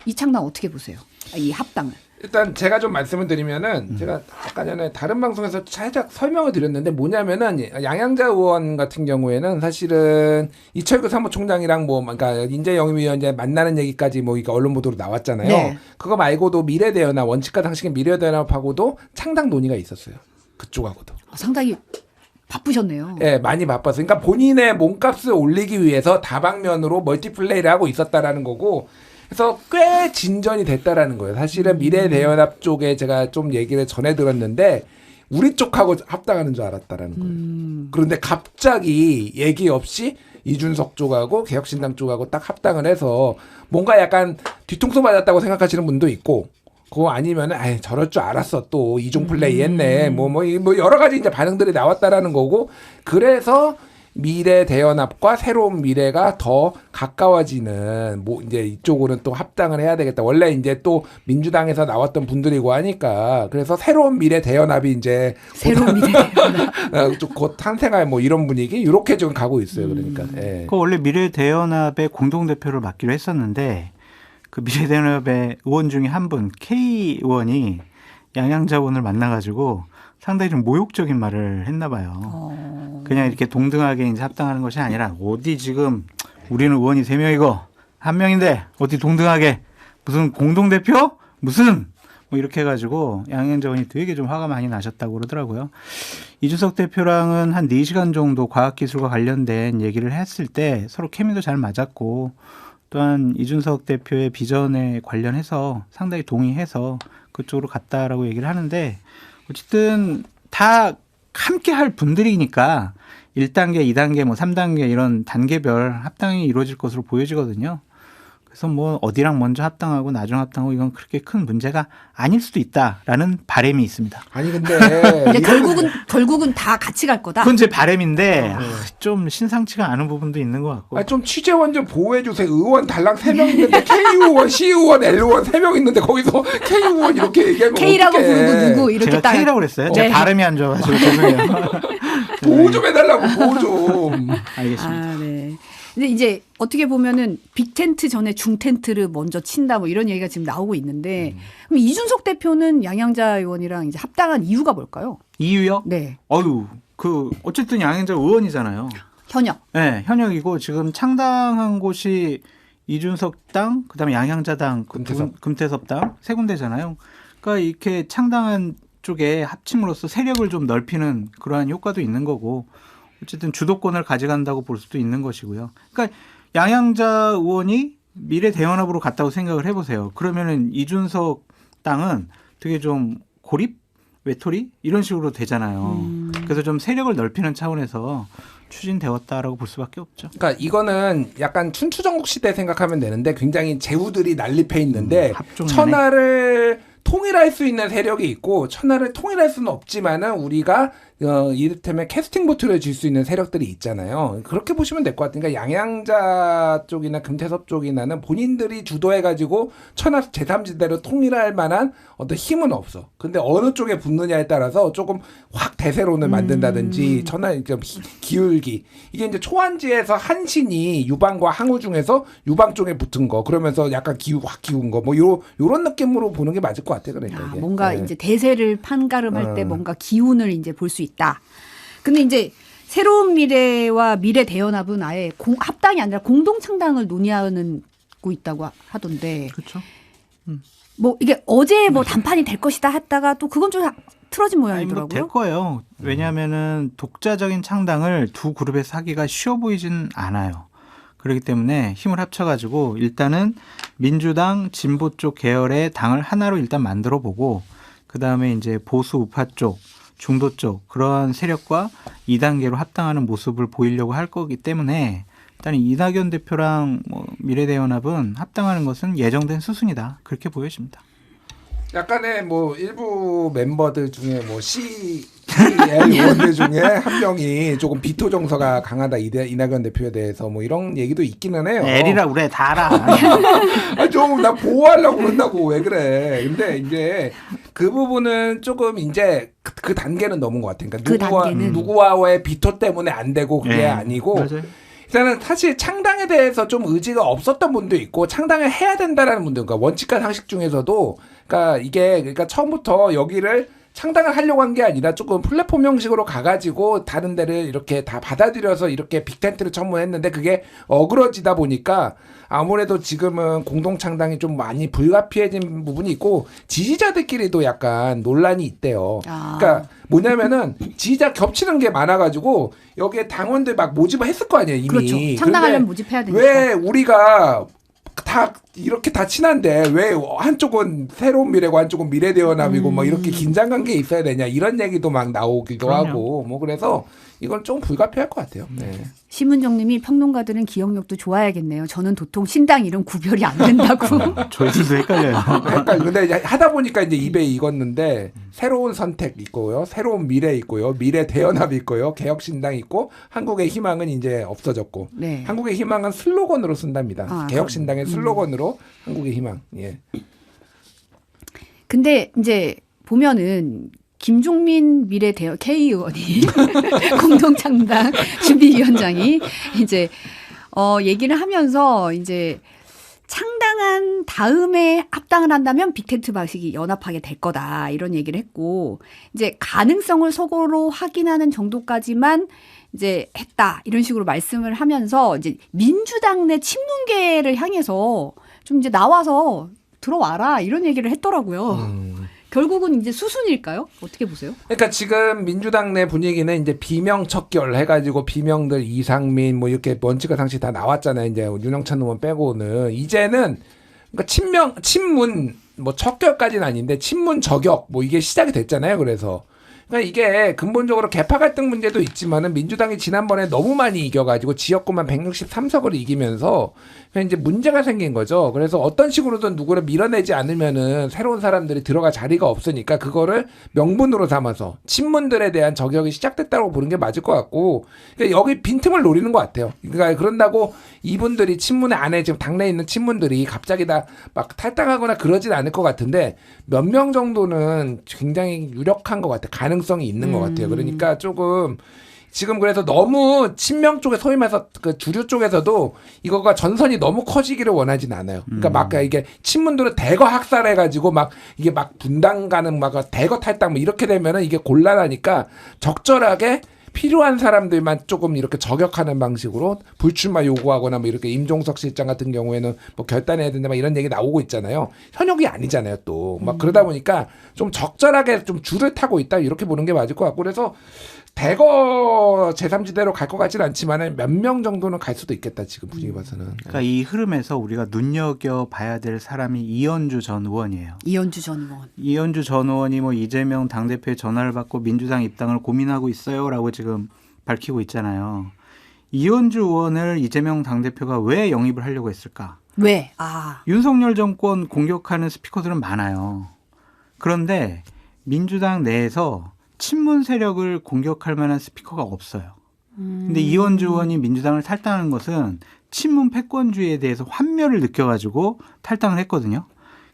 이창당 어떻게 보세요? 이 합당을. 일단 제가 좀 말씀을 드리면은 제가 아까 전에 다른 방송에서 살짝 설명을 드렸는데 뭐냐면은 양양자 의원 같은 경우에는 사실은 이철규 사무총장이랑 뭐 그러니까 인재영입위원회 만나는 얘기까지 뭐 이게 언론 보도로 나왔잖아요. 네. 그거 말고도 미래대연합 원칙과 상식의 미래대연합하고도 창당 논의가 있었어요. 그쪽하고도. 상당히 바쁘셨네요. 예, 많이 바빴어요. 그러니까 본인의 몸값을 올리기 위해서 다방면으로 멀티플레이를 하고 있었다라는 거고 그래서 꽤 진전이 됐다라는 거예요. 사실은 미래대연합 쪽에 제가 좀 얘기를 전해 들었는데 우리 쪽하고 합당하는 줄 알았다라는 거예요. 그런데 갑자기 얘기 없이 이준석 쪽하고 개혁신당 쪽하고 딱 합당을 해서 뭔가 약간 뒤통수 맞았다고 생각하시는 분도 있고 그거 아니면은 아이 저럴 줄 알았어 또 이중 플레이 했네 뭐 여러 가지 이제 반응들이 나왔다라는 거고 그래서 미래 대연합과 새로운 미래가 더 가까워지는 뭐 이제 이쪽으로는 또 합당을 해야 되겠다. 원래 이제 또 민주당에서 나왔던 분들이고 하니까 그래서 새로운 미래 대연합이 이제 새로운 미래 대연합. 곧 탄생할 뭐 이런 분위기 이렇게 좀 가고 있어요. 그러니까. 예. 그 원래 미래대연합의 공동대표를 맡기로 했었는데 그 미래대연합의 의원 중에 한 분 K 의원이 양양자 의원을 만나가지고 상당히 좀 모욕적인 말을 했나 봐요. 그냥 이렇게 동등하게 이제 합당하는 것이 아니라 어디 지금 우리는 의원이 3명이고 1명인데 어디 동등하게 무슨 공동대표? 무슨 뭐 이렇게 해가지고 양양자 의원이 되게 좀 화가 많이 나셨다고 그러더라고요. 이준석 대표랑은 한 4시간 정도 과학기술과 관련된 얘기를 했을 때 서로 케미도 잘 맞았고 또한 이준석 대표의 비전에 관련해서 상당히 동의해서 그쪽으로 갔다라고 얘기를 하는데 어쨌든 다 함께 할 분들이니까 1단계, 2단계, 뭐 3단계 이런 단계별 합당이 이루어질 것으로 보여지거든요. 그래서 뭐 어디랑 먼저 합당하고 나중 합당하고 이건 그렇게 큰 문제가 아닐 수도 있다라는 바람이 있습니다. 아니 근데 근데 결국은 다 같이 갈 거다. 그건 제 바람인데 좀 신상치가 않은 부분도 있는 것 같고. 좀 취재원 좀 보호해 주세요. 의원 달랑 3명 있는데 K 의원, C 의원, L 의원 3명 있는데 거기서 K 의원 이렇게 얘기하면 K라고 어떡해. 부르고 누구 이렇게 제가 딱 K라고 그랬어요. 네. 제가 발음이 안 좋아가지고 죄송해요. 보호 좀 해달라고 보호 좀. 알겠습니다. 아, 네. 근데 이제 어떻게 보면은 빅텐트 전에 중텐트를 먼저 친다 뭐 이런 얘기가 지금 나오고 있는데 그럼 이준석 대표는 양양자 의원이랑 이제 합당한 이유가 뭘까요? 이유요? 네. 어쨌든 양양자 의원이잖아요. 현역. 네, 현역이고 지금 창당한 곳이 이준석당, 그다음에 양양자당, 금태섭당 세 군데잖아요. 그러니까 이렇게 창당한 쪽에 합침으로써 세력을 좀 넓히는 그러한 효과도 있는 거고 어쨌든 주도권을 가져간다고 볼 수도 있는 것이고요. 그러니까 양양자 의원이 미래대연합으로 갔다고 생각을 해보세요. 그러면은 이준석 당은 되게 좀 고립? 외톨이? 이런 식으로 되잖아요. 그래서 좀 세력을 넓히는 차원에서 추진되었다라고 볼 수밖에 없죠. 그러니까 이거는 약간 춘추전국 시대 생각하면 되는데 굉장히 제후들이 난립해 있는데 천하를 통일할 수 있는 세력이 있고 천하를 통일할 수는 없지만은 우리가 이를테면 캐스팅 보트를 줄 수 있는 세력들이 있잖아요. 그렇게 보시면 될 것 같아요. 그러니까 양양자 쪽이나 금태섭 쪽이나는 본인들이 주도해가지고 천하 제3지대로 통일할 만한 어떤 힘은 없어. 근데 어느 쪽에 붙느냐에 따라서 조금 확 대세론을 만든다든지 천하 좀 기울기. 이게 이제 초안지에서 한신이 유방과 항우 중에서 유방 쪽에 붙은 거. 그러면서 약간 확 기운 거. 뭐 요런 느낌으로 보는 게 맞을 것 같아요. 그러니까 이게. 뭔가 이제 대세를 판가름할 때 뭔가 기운을 이제 볼 수 있다. 근데 이제 새로운 미래와 미래 대연합은 아예 합당이 아니라 공동 창당을 논의하고 있다고 하던데. 그렇죠. 뭐 이게 어제 뭐 단판이 될 것이다 했다가 또 그건 좀 틀어진 모양이더라고요. 될 거예요. 왜냐하면은 독자적인 창당을 두 그룹에서 하기가 쉬워 보이진 않아요. 그렇기 때문에 힘을 합쳐가지고 일단은 민주당 진보 쪽 계열의 당을 하나로 일단 만들어 보고 그 다음에 이제 보수 우파 쪽 중도 쪽 그러한 세력과 2단계로 합당하는 모습을 보이려고 할 거기 때문에 일단 이낙연 대표랑 미래대연합은 합당하는 것은 예정된 수순이다. 그렇게 보여집니다. 약간의 뭐 일부 멤버들 중에 뭐 C 의원들 중에 한 명이 조금 비토 정서가 강하다 이낙연 대표에 대해서 뭐 이런 얘기도 있기는 해요. L이라 그래 다 알아. 좀 나 보호하려고 그런다고 왜 그래? 근데 이제 그 부분은 조금 이제 그 단계는 넘은 것 같아. 그러니까 그 단계는. 누구와의 비토 때문에 안 되고 그게 네, 아니고. 맞아요. 일단은 사실 창당에 대해서 좀 의지가 없었던 분도 있고 창당을 해야 된다라는 분들, 그러니까 원칙과 상식 중에서도, 그러니까 처음부터 여기를 창당을 하려고 한 게 아니라 조금 플랫폼 형식으로 가가지고 다른 데를 이렇게 다 받아들여서 이렇게 빅텐트를 청문했는데 그게 어그러지다 보니까 아무래도 지금은 공동 창당이 좀 많이 불가피해진 부분이 있고 지지자들끼리도 약간 논란이 있대요. 그러니까 뭐냐면은 지지자 겹치는 게 많아가지고 여기에 당원들 막 모집을 했을 거 아니에요 이미. 그렇죠. 창당하려면 모집해야 되니까. 왜 우리가 다 이렇게 다 친한데 왜 한쪽은 새로운 미래고 한쪽은 미래대연합이고 뭐 이렇게 긴장 관계에 있어야 되냐 이런 얘기도 막 나오기도 그럼요. 하고 뭐 그래서 이건 좀 불가피할 것 같아요. 네. 심은정님이 평론가들은 기억력도 좋아야겠네요. 저는 도통 신당 이름 구별이 안 된다고. 저희들도 헷갈려요. 그러니까 근데 이제 하다 보니까 이제 입에 익었는데 새로운 선택 있고요, 새로운 미래 있고요, 미래 대연합 있고요, 개혁신당 있고 한국의 희망은 이제 없어졌고 네. 한국의 희망은 슬로건으로 쓴답니다. 개혁신당의 슬로건으로 한국의 희망. 예. 근데 이제 보면은 김종민 미래대여 K 의원이 공동창당 준비위원장이 이제 얘기를 하면서 이제 창당한 다음에 합당을 한다면 빅텐트 방식이 연합하게 될 거다 이런 얘기를 했고 이제 가능성을 서로 확인하는 정도까지만 이제 했다 이런 식으로 말씀을 하면서 이제 민주당 내 친문계를 향해서 좀 이제 나와서 들어와라 이런 얘기를 했더라고요. 결국은 이제 수순일까요? 어떻게 보세요? 그러니까 지금 민주당 내 분위기는 이제 비명 척결 해가지고 비명들 이상민 뭐 이렇게 원칙과 상식 다 나왔잖아요. 이제 윤영찬 의원 빼고는 이제는 그러니까 친문 뭐 척결까지는 아닌데 친문 저격 뭐 이게 시작이 됐잖아요. 그래서 그러니까 이게 근본적으로 계파 갈등 문제도 있지만은 민주당이 지난번에 너무 많이 이겨가지고 지역구만 163석을 이기면서 그냥 이제 문제가 생긴 거죠. 그래서 어떤 식으로든 누구를 밀어내지 않으면은 새로운 사람들이 들어갈 자리가 없으니까 그거를 명분으로 삼아서 친문들에 대한 저격이 시작됐다고 보는 게 맞을 것 같고 그러니까 여기 빈틈을 노리는 것 같아요. 그러니까 그런다고 이분들이 친문 안에 지금 당내에 있는 친문들이 갑자기 다 막 탈당하거나 그러진 않을 것 같은데 몇 명 정도는 굉장히 유력한 것 같아요. 가능성이 있는 것 같아요. 그러니까 조금 지금 그래서 너무 친명 쪽에 소위 말해서 그 주류 쪽에서도 이거가 전선이 너무 커지기를 원하진 않아요. 그러니까 막 이게 친문들을 대거 학살해가지고 막 이게 막 분당 가는 막 대거 탈당 뭐 이렇게 되면은 이게 곤란하니까 적절하게 필요한 사람들만 조금 이렇게 저격하는 방식으로 불출마 요구하거나 뭐 이렇게 임종석 실장 같은 경우에는 뭐 결단해야 된다 막 이런 얘기 나오고 있잖아요. 현역이 아니잖아요 또. 막 그러다 보니까 좀 적절하게 좀 줄을 타고 있다 이렇게 보는 게 맞을 것 같고 그래서 대거 제3지대로 갈 것 같지는 않지만 몇 명 정도는 갈 수도 있겠다 지금 분위기 봐서는. 그러니까 이 흐름에서 우리가 눈여겨봐야 될 사람이 이현주 전 의원이에요. 이현주 전 의원. 이현주 전 의원이 뭐 이재명 당대표의 전화를 받고 민주당 입당을 고민하고 있어요라고 지금 밝히고 있잖아요. 이현주 의원을 이재명 당대표가 왜 영입을 하려고 했을까? 왜? 윤석열 정권 공격하는 스피커들은 많아요. 그런데 민주당 내에서 친문 세력을 공격할 만한 스피커가 없어요. 근데 이현주 의원이 민주당을 탈당한 것은 친문 패권주의에 대해서 환멸을 느껴가지고 탈당을 했거든요.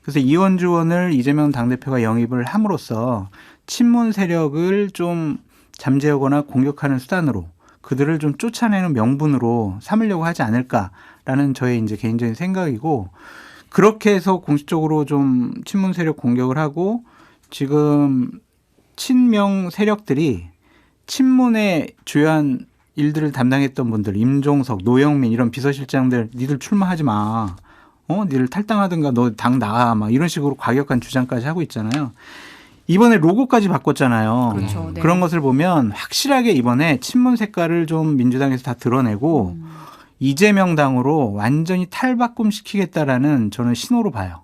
그래서 이현주 의원을 이재명 당대표가 영입을 함으로써 친문 세력을 좀 잠재우거나 공격하는 수단으로 그들을 좀 쫓아내는 명분으로 삼으려고 하지 않을까라는 저의 이제 개인적인 생각이고 그렇게 해서 공식적으로 좀 친문 세력 공격을 하고 지금 친명 세력들이 친문의 주요한 일들을 담당했던 분들, 임종석, 노영민 이런 비서실장들 니들 출마하지 마. 니들 탈당하든가 너 당 나가. 막 이런 식으로 과격한 주장까지 하고 있잖아요. 이번에 로고까지 바꿨잖아요. 그렇죠. 네. 그런 것을 보면 확실하게 이번에 친문 색깔을 좀 민주당에서 다 드러내고 이재명 당으로 완전히 탈바꿈시키겠다라는 저는 신호로 봐요.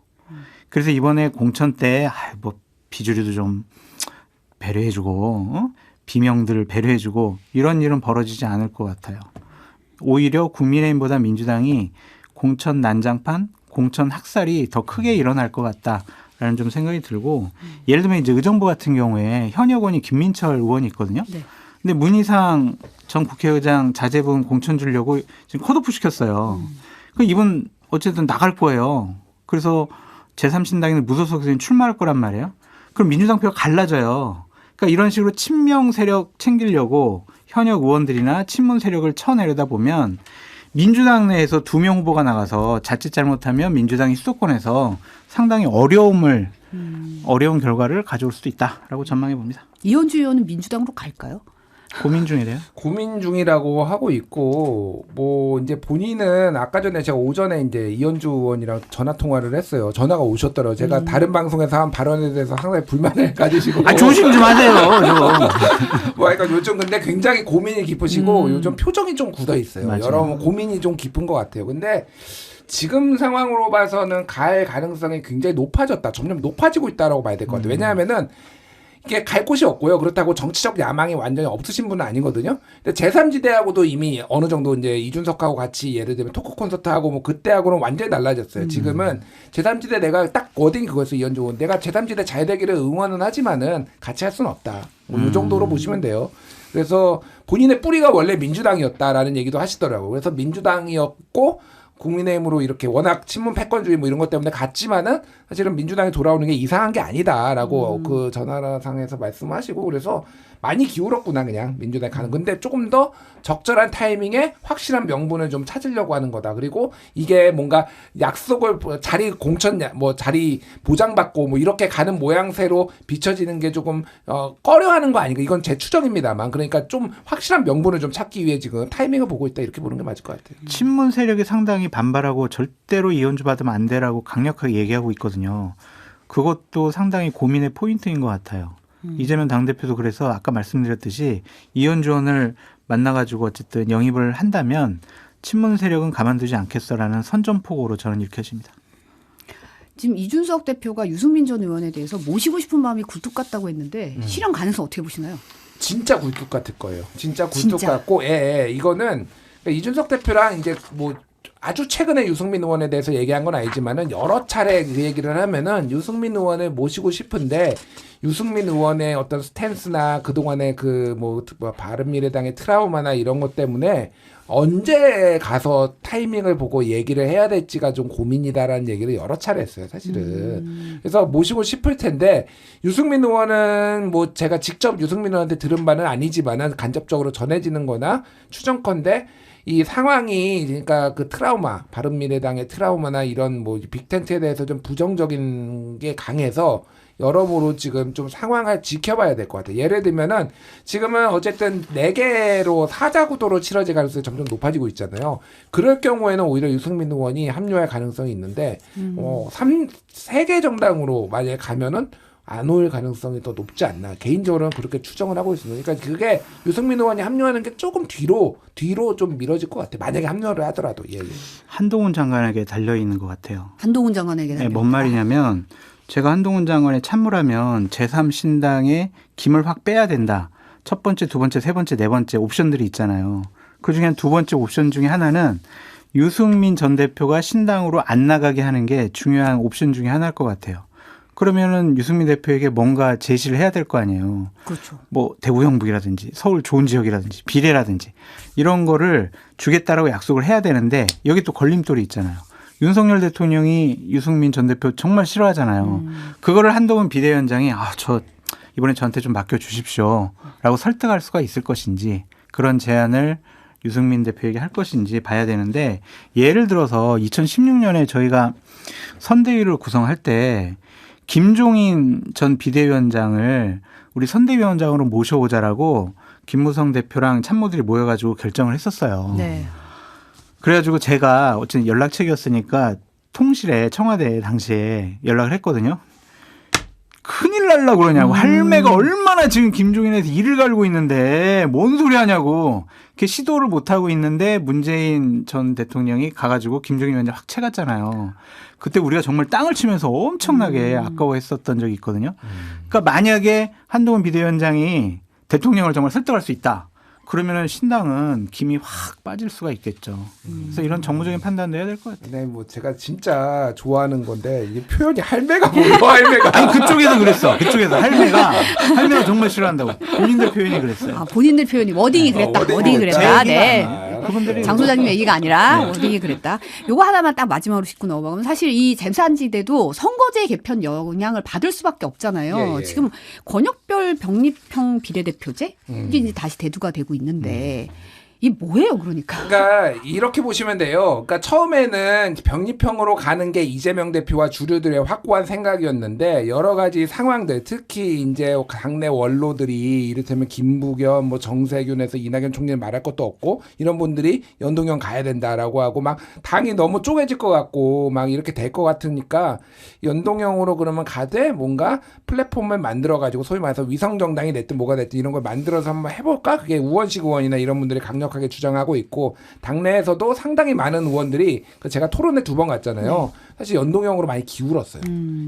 그래서 이번에 공천 때 뭐 비주류도 좀 배려해주고 비명들을 배려해주고 이런 일은 벌어지지 않을 것 같아요. 오히려 국민의힘보다 민주당이 공천 난장판, 공천 학살이 더 크게 일어날 것 라는 좀 생각이 들고 예를 들면 이제 의정부 같은 경우에 현역 의원이 김민철 의원이 있거든요. 네. 근데 문희상 전 국회의장 자제분 공천 주려고 지금 컷오프 시켰어요. 그 이분 어쨌든 나갈 거예요. 그래서 제3신당에는 무소속에서 출마할 거란 말이에요. 그럼 민주당 표가 갈라져요. 그러니까 이런 식으로 친명 세력 챙기려고 현역 의원들이나 친문 세력을 쳐내려다 보면 민주당 내에서 2명 후보가 나가서 자칫 잘못하면 민주당이 수도권에서 상당히 어려운 결과를 가져올 수도 있다라고 전망해 봅니다. 이현주 의원은 민주당으로 갈까요? 고민 중이래요. 고민 중이라고 하고 있고 뭐 이제 본인은 아까 전에 제가 오전에 이제 이현주 의원이랑 전화 통화를 했어요. 전화가 오셨더라고요. 제가 다른 방송에서 한 발언에 대해서 항상 불만을 가지시고 조심 좀 하세요. 뭐 그러니까 요즘 근데 굉장히 고민이 깊으시고 요즘 표정이 좀 굳어 있어요. 맞아요. 여러 고민이 좀 깊은 것 같아요. 근데 지금 상황으로 봐서는 갈 가능성이 굉장히 높아졌다. 점점 높아지고 있다라고 봐야 될 것 같아요. 왜냐하면은 이게 갈 곳이 없고요. 그렇다고 정치적 야망이 완전히 없으신 분은 아니거든요. 근데 제3지대하고도 이미 어느 정도 이제 이준석하고 같이 예를 들면 토크 콘서트하고 뭐 그때하고는 완전히 달라졌어요. 지금은 제3지대 내가 딱 워딩이 그거였어요. 이현주 의원. 내가 제3지대 잘 되기를 응원은 하지만은 같이 할 수는 없다. 뭐 이 정도로 보시면 돼요. 그래서 본인의 뿌리가 원래 민주당이었다라는 얘기도 하시더라고요. 그래서 민주당이었고 국민의힘으로 이렇게 워낙 친문 패권주의 뭐 이런 것 때문에 갔지만은 사실은 민주당이 돌아오는 게 이상한 게 아니다라고 그 전화상에서 말씀하시고 그래서 많이 기울었구나 그냥 민주당에 가는. 근데 조금 더 적절한 타이밍에 확실한 명분을 좀 찾으려고 하는 거다. 그리고 이게 뭔가 약속을 자리 공천 뭐 자리 보장받고 뭐 이렇게 가는 모양새로 비춰지는 게 조금 꺼려하는 거 아닌가. 이건 제 추정입니다만 그러니까 좀 확실한 명분을 좀 찾기 위해 지금 타이밍을 보고 있다 이렇게 보는 게 맞을 것 같아요. 친문 세력이 상당히 반발하고 절대로 이현주 받으면 안 되라고 강력하게 얘기하고 있거든요. 그것도 상당히 고민의 포인트인 것 같아요. 이재명 당대표도 그래서 아까 말씀드렸듯이 이현주 의원을 만나가지고 어쨌든 영입을 한다면 친문 세력은 가만두지 않겠어라는 선전포고로 저는 읽혀집니다. 지금 이준석 대표가 유승민 전 의원에 대해서 모시고 싶은 마음이 굴뚝 같다고 했는데 실현 가능성 어떻게 보시나요? 진짜 굴뚝 같을 거예요. 진짜 굴뚝 진짜? 같고, 이거는 그러니까 이준석 대표랑 이제 뭐 아주 최근에 유승민 의원에 대해서 얘기한 건 아니지만은 여러 차례 그 얘기를 하면은 유승민 의원을 모시고 싶은데 유승민 의원의 어떤 스탠스나 그동안의 그 뭐 바른미래당의 트라우마나 이런 것 때문에 언제 가서 타이밍을 보고 얘기를 해야 될지가 좀 고민이다라는 얘기를 여러 차례 했어요, 사실은. 그래서 모시고 싶을 텐데 유승민 의원은 뭐 제가 직접 유승민 의원한테 들은 바는 아니지만은 간접적으로 전해지는 거나 추정컨대 이 상황이 그러니까 그 트라우마, 바른미래당의 트라우마나 이런 뭐 빅텐트에 대해서 좀 부정적인 게 강해서 여러모로 지금 좀 상황을 지켜봐야 될 것 같아요. 예를 들면은 지금은 어쨌든 4개로 사자구도로 치러질 가능성이 점점 높아지고 있잖아요. 그럴 경우에는 오히려 유승민 의원이 합류할 가능성이 있는데 3개 정당으로 만약에 가면은 안 올 가능성이 더 높지 않나. 개인적으로는 그렇게 추정을 하고 있습니다. 그러니까 그게 유승민 의원이 합류하는 게 조금 뒤로 좀 미뤄질 것 같아요. 만약에 합류를 하더라도. 예. 한동훈 장관에게 달려있는 것 같아요. 한동훈 장관에게 네, 뭔 말이냐면 제가 한동훈 장관에 참모라면 제3신당의 김을 확 빼야 된다. 첫 번째, 두 번째, 세 번째, 네 번째 옵션들이 있잖아요. 그중에 한 두 번째 옵션 중에 하나는 유승민 전 대표가 신당으로 안 나가게 하는 게 중요한 옵션 중에 하나일 것 같아요. 그러면은 유승민 대표에게 뭔가 제시를 해야 될 거 아니에요. 그렇죠. 뭐 대구 형북이라든지 서울 좋은 지역이라든지 비례라든지 이런 거를 주겠다라고 약속을 해야 되는데 여기 또 걸림돌이 있잖아요. 윤석열 대통령이 유승민 전 대표 정말 싫어하잖아요. 그거를 한동훈 비대위원장이 저 이번에 저한테 좀 맡겨주십시오라고 설득할 수가 있을 것인지 그런 제안을 유승민 대표에게 할 것인지 봐야 되는데 예를 들어서 2016년에 저희가 선대위를 구성할 때 김종인 전 비대위원장을 우리 선대위원장으로 모셔오자라고 김무성 대표랑 참모들이 모여가지고 결정을 했었어요. 네. 그래가지고 제가 어쨌든 연락책이었으니까 통실에 청와대 당시에 연락을 했거든요. 큰일 날라고 그러냐고. 할매가 얼마나 지금 김종인에서 일을 갈고 있는데 뭔 소리 하냐고. 이렇게 시도를 못하고 있는데 문재인 전 대통령이 가가지고 김종인 위원장 확 채갔잖아요. 그때 우리가 정말 땅을 치면서 엄청나게 아까워했었던 적이 있거든요. 그러니까 만약에 한동훈 비대위원장이 대통령을 정말 설득할 수 있다. 그러면은 신당은 김이 확 빠질 수가 있겠죠. 그래서 이런 정무적인 판단도 해야 될 것 같아요. 네, 뭐 제가 진짜 좋아하는 건데 이게 표현이 할매가 뭐야 할매가. 아니 그쪽에서 그랬어. 그쪽에서 할매가 정말 싫어한다고 본인들 표현이 그랬어요. 아, 본인들 표현이 워딩이 그랬다. 워딩이 그랬다. 네. 그분들이 장 소장님 얘기가 아니라 워딩이 그랬다. 요거 하나만 딱 마지막으로 짚고 넘어가면 사실 이 제3지대도 선거제 개편 영향을 받을 수밖에 없잖아요. 예, 예. 지금 권역별 병립형 비례대표제 이게 이제 다시 대두가 되고 있는데 이 뭐예요, 그러니까? 그러니까 이렇게 보시면 돼요. 그러니까 처음에는 병립형으로 가는 게 이재명 대표와 주류들의 확고한 생각이었는데 여러 가지 상황들, 특히 이제 당내 원로들이 이를테면 김부겸, 뭐 정세균에서 이낙연 총리를 말할 것도 없고 이런 분들이 연동형 가야 된다라고 하고 막 당이 너무 쪼개질 것 같고 막 이렇게 될 것 같으니까 연동형으로 그러면 가되 뭔가 플랫폼을 만들어 가지고 소위 말해서 위성 정당이 됐든 뭐가 됐든 이런 걸 만들어서 한번 해볼까? 그게 우원식 의원이나 이런 분들이 강력하게 주장하고 있고 당내에서도 상당히 많은 의원들이 제가 토론회 2번 갔잖아요. 사실 연동형으로 많이 기울었어요.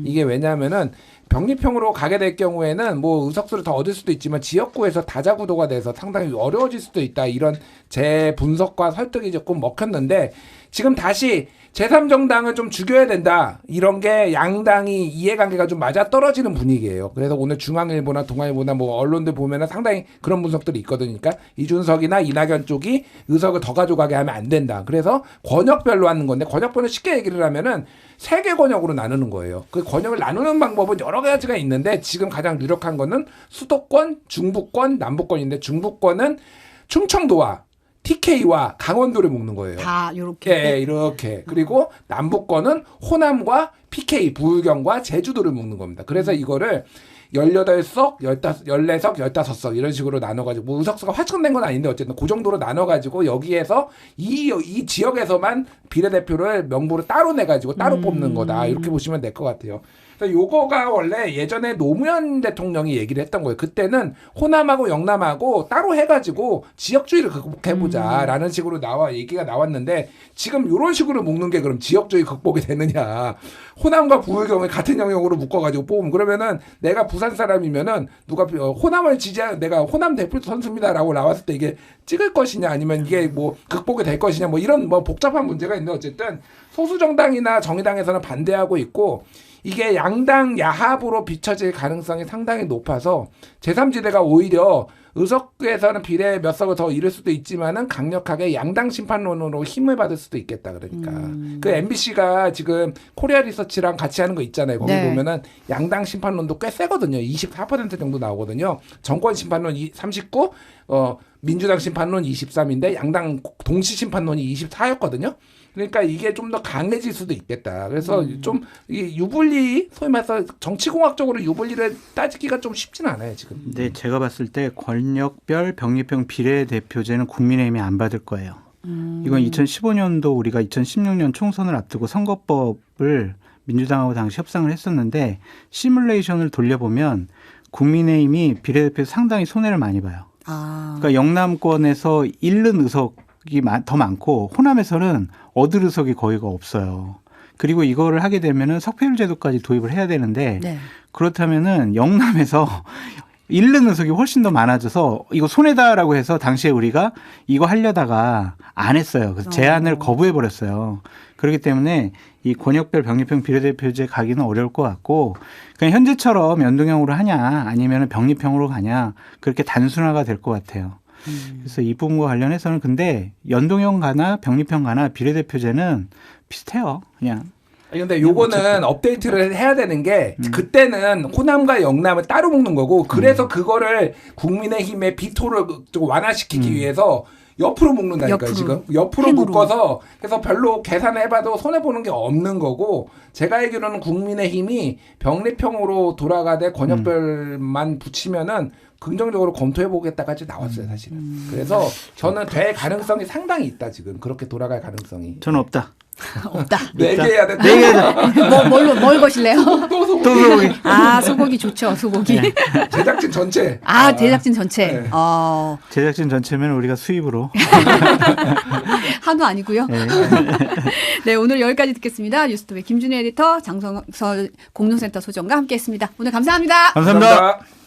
이게 왜냐하면은 병립형으로 가게 될 경우에는 뭐 의석수를 더 얻을 수도 있지만 지역구에서 다자구도가 돼서 상당히 어려워질 수도 있다. 이런 제 분석과 설득이 조금 먹혔는데 지금 다시 제3정당을 좀 죽여야 된다. 이런 게 양당이 이해관계가 좀 맞아떨어지는 분위기예요. 그래서 오늘 중앙일보나 동아일보나 뭐 언론들 보면은 상당히 그런 분석들이 있거든요. 그러니까 이준석이나 이낙연 쪽이 의석을 더 가져가게 하면 안 된다. 그래서 권역별로 하는 건데 권역별로 쉽게 얘기를 하면은 3개 권역으로 나누는 거예요. 그 권역을 나누는 방법은 여러 가지가 있는데 지금 가장 유력한 거는 수도권, 중부권, 남부권인데 중부권은 충청도와 TK와 강원도를 묶는 거예요. 다 요렇게. 예, 이렇게. 그리고 남부권은 호남과 PK, 부울경과 제주도를 묶는 겁니다. 그래서 이거를 18석, 14석, 15석 이런 식으로 나눠가지고 뭐 의석수가 확정된 건 아닌데 어쨌든 그 정도로 나눠가지고 여기에서 이 지역에서만 비례대표를 명부를 따로 내가지고 따로 뽑는 거다. 이렇게 보시면 될 것 같아요. 그래서 요거가 원래 예전에 노무현 대통령이 얘기를 했던 거예요. 그때는 호남하고 영남하고 따로 해가지고 지역주의를 극복해보자라는 식으로 얘기가 나왔는데 지금 이런 식으로 묶는 게 그럼 지역주의 극복이 되느냐. 호남과 부울경을 같은 영역으로 묶어가지고 뽑으면 그러면은 내가 부산 사람이면은 누가 호남을 내가 호남 대표 선수입니다라고 나왔을 때 이게 찍을 것이냐 아니면 이게 뭐 극복이 될 것이냐 뭐 이런 뭐 복잡한 문제가 있는데 어쨌든 소수정당이나 정의당에서는 반대하고 있고 이게 양당 야합으로 비춰질 가능성이 상당히 높아서 제3지대가 오히려 의석에서는 비례 몇 석을 더 잃을 수도 있지만은 강력하게 양당 심판론으로 힘을 받을 수도 있겠다. 그러니까 그 MBC가 지금 코리아 리서치랑 같이 하는 거 있잖아요. 거기 네. 보면은 양당 심판론도 꽤 세거든요. 24% 정도 나오거든요. 정권 심판론 39, 민주당 심판론 23인데 양당 동시 심판론이 24였거든요. 그러니까 이게 좀 더 강해질 수도 있겠다. 그래서 좀 이 유불리 소위 말해서 정치공학적으로 유불리를 따지기가 좀 쉽지는 않아요 지금. 근데 제가 봤을 때 권역별 병립형 비례대표제는 국민의힘이 안 받을 거예요. 이건 2015년도 우리가 2016년 총선을 앞두고 선거법을 민주당하고 당시 협상을 했었는데 시뮬레이션을 돌려보면 국민의힘이 비례대표 상당히 손해를 많이 봐요. 그러니까 영남권에서 잃는 의석이 더 많고 호남에서는 얻을 의석이 거의가 없어요. 그리고 이거를 하게 되면은 석패율 제도까지 도입을 해야 되는데 네. 그렇다면은 영남에서 잃는 의석이 훨씬 더 많아져서 이거 손해다라고 해서 당시에 우리가 이거 하려다가 안 했어요. 그래서 제안을 거부해 버렸어요. 그렇기 때문에 이 권역별 병립형 비례대표제 가기는 어려울 것 같고 그냥 현재처럼 연동형으로 하냐 아니면 병립형으로 가냐 그렇게 단순화가 될 것 같아요. 그래서 이 부분과 관련해서는 근데 연동형 가나 병립형 가나 비례대표제는 비슷해요. 그냥. 근데 요거는 업데이트를 해야 되는 게 그때는 호남과 영남을 따로 묶는 거고 그래서 그거를 국민의힘의 비토를 좀 완화시키기 위해서 옆으로 묶는다니까요. 지금 옆으로 팽으로. 묶어서 그래서 별로 계산을 해봐도 손해보는 게 없는 거고 제가 알기로는 국민의힘이 병립형으로 돌아가되 권역별만 붙이면은 긍정적으로 검토해보겠다까지 나왔어요 사실은. 그래서 저는 될 가능성이 상당히 있다 지금 그렇게 돌아갈 가능성이. 저는 없다. 없다. 얘기해야 돼. 뭘 거실래요? 또 소고기. 또 소고기. 아, 소고기 좋죠. 소고기. 네. 제작진 전체. 아, 제작진 전체. 네. 제작진 전체면 우리가 수입으로. 한우 아니고요. 네. 네, 오늘 여기까지 듣겠습니다. 뉴스톱의 김준혜 에디터, 장성설 공동센터 소장과 함께했습니다. 오늘 감사합니다. 감사합니다.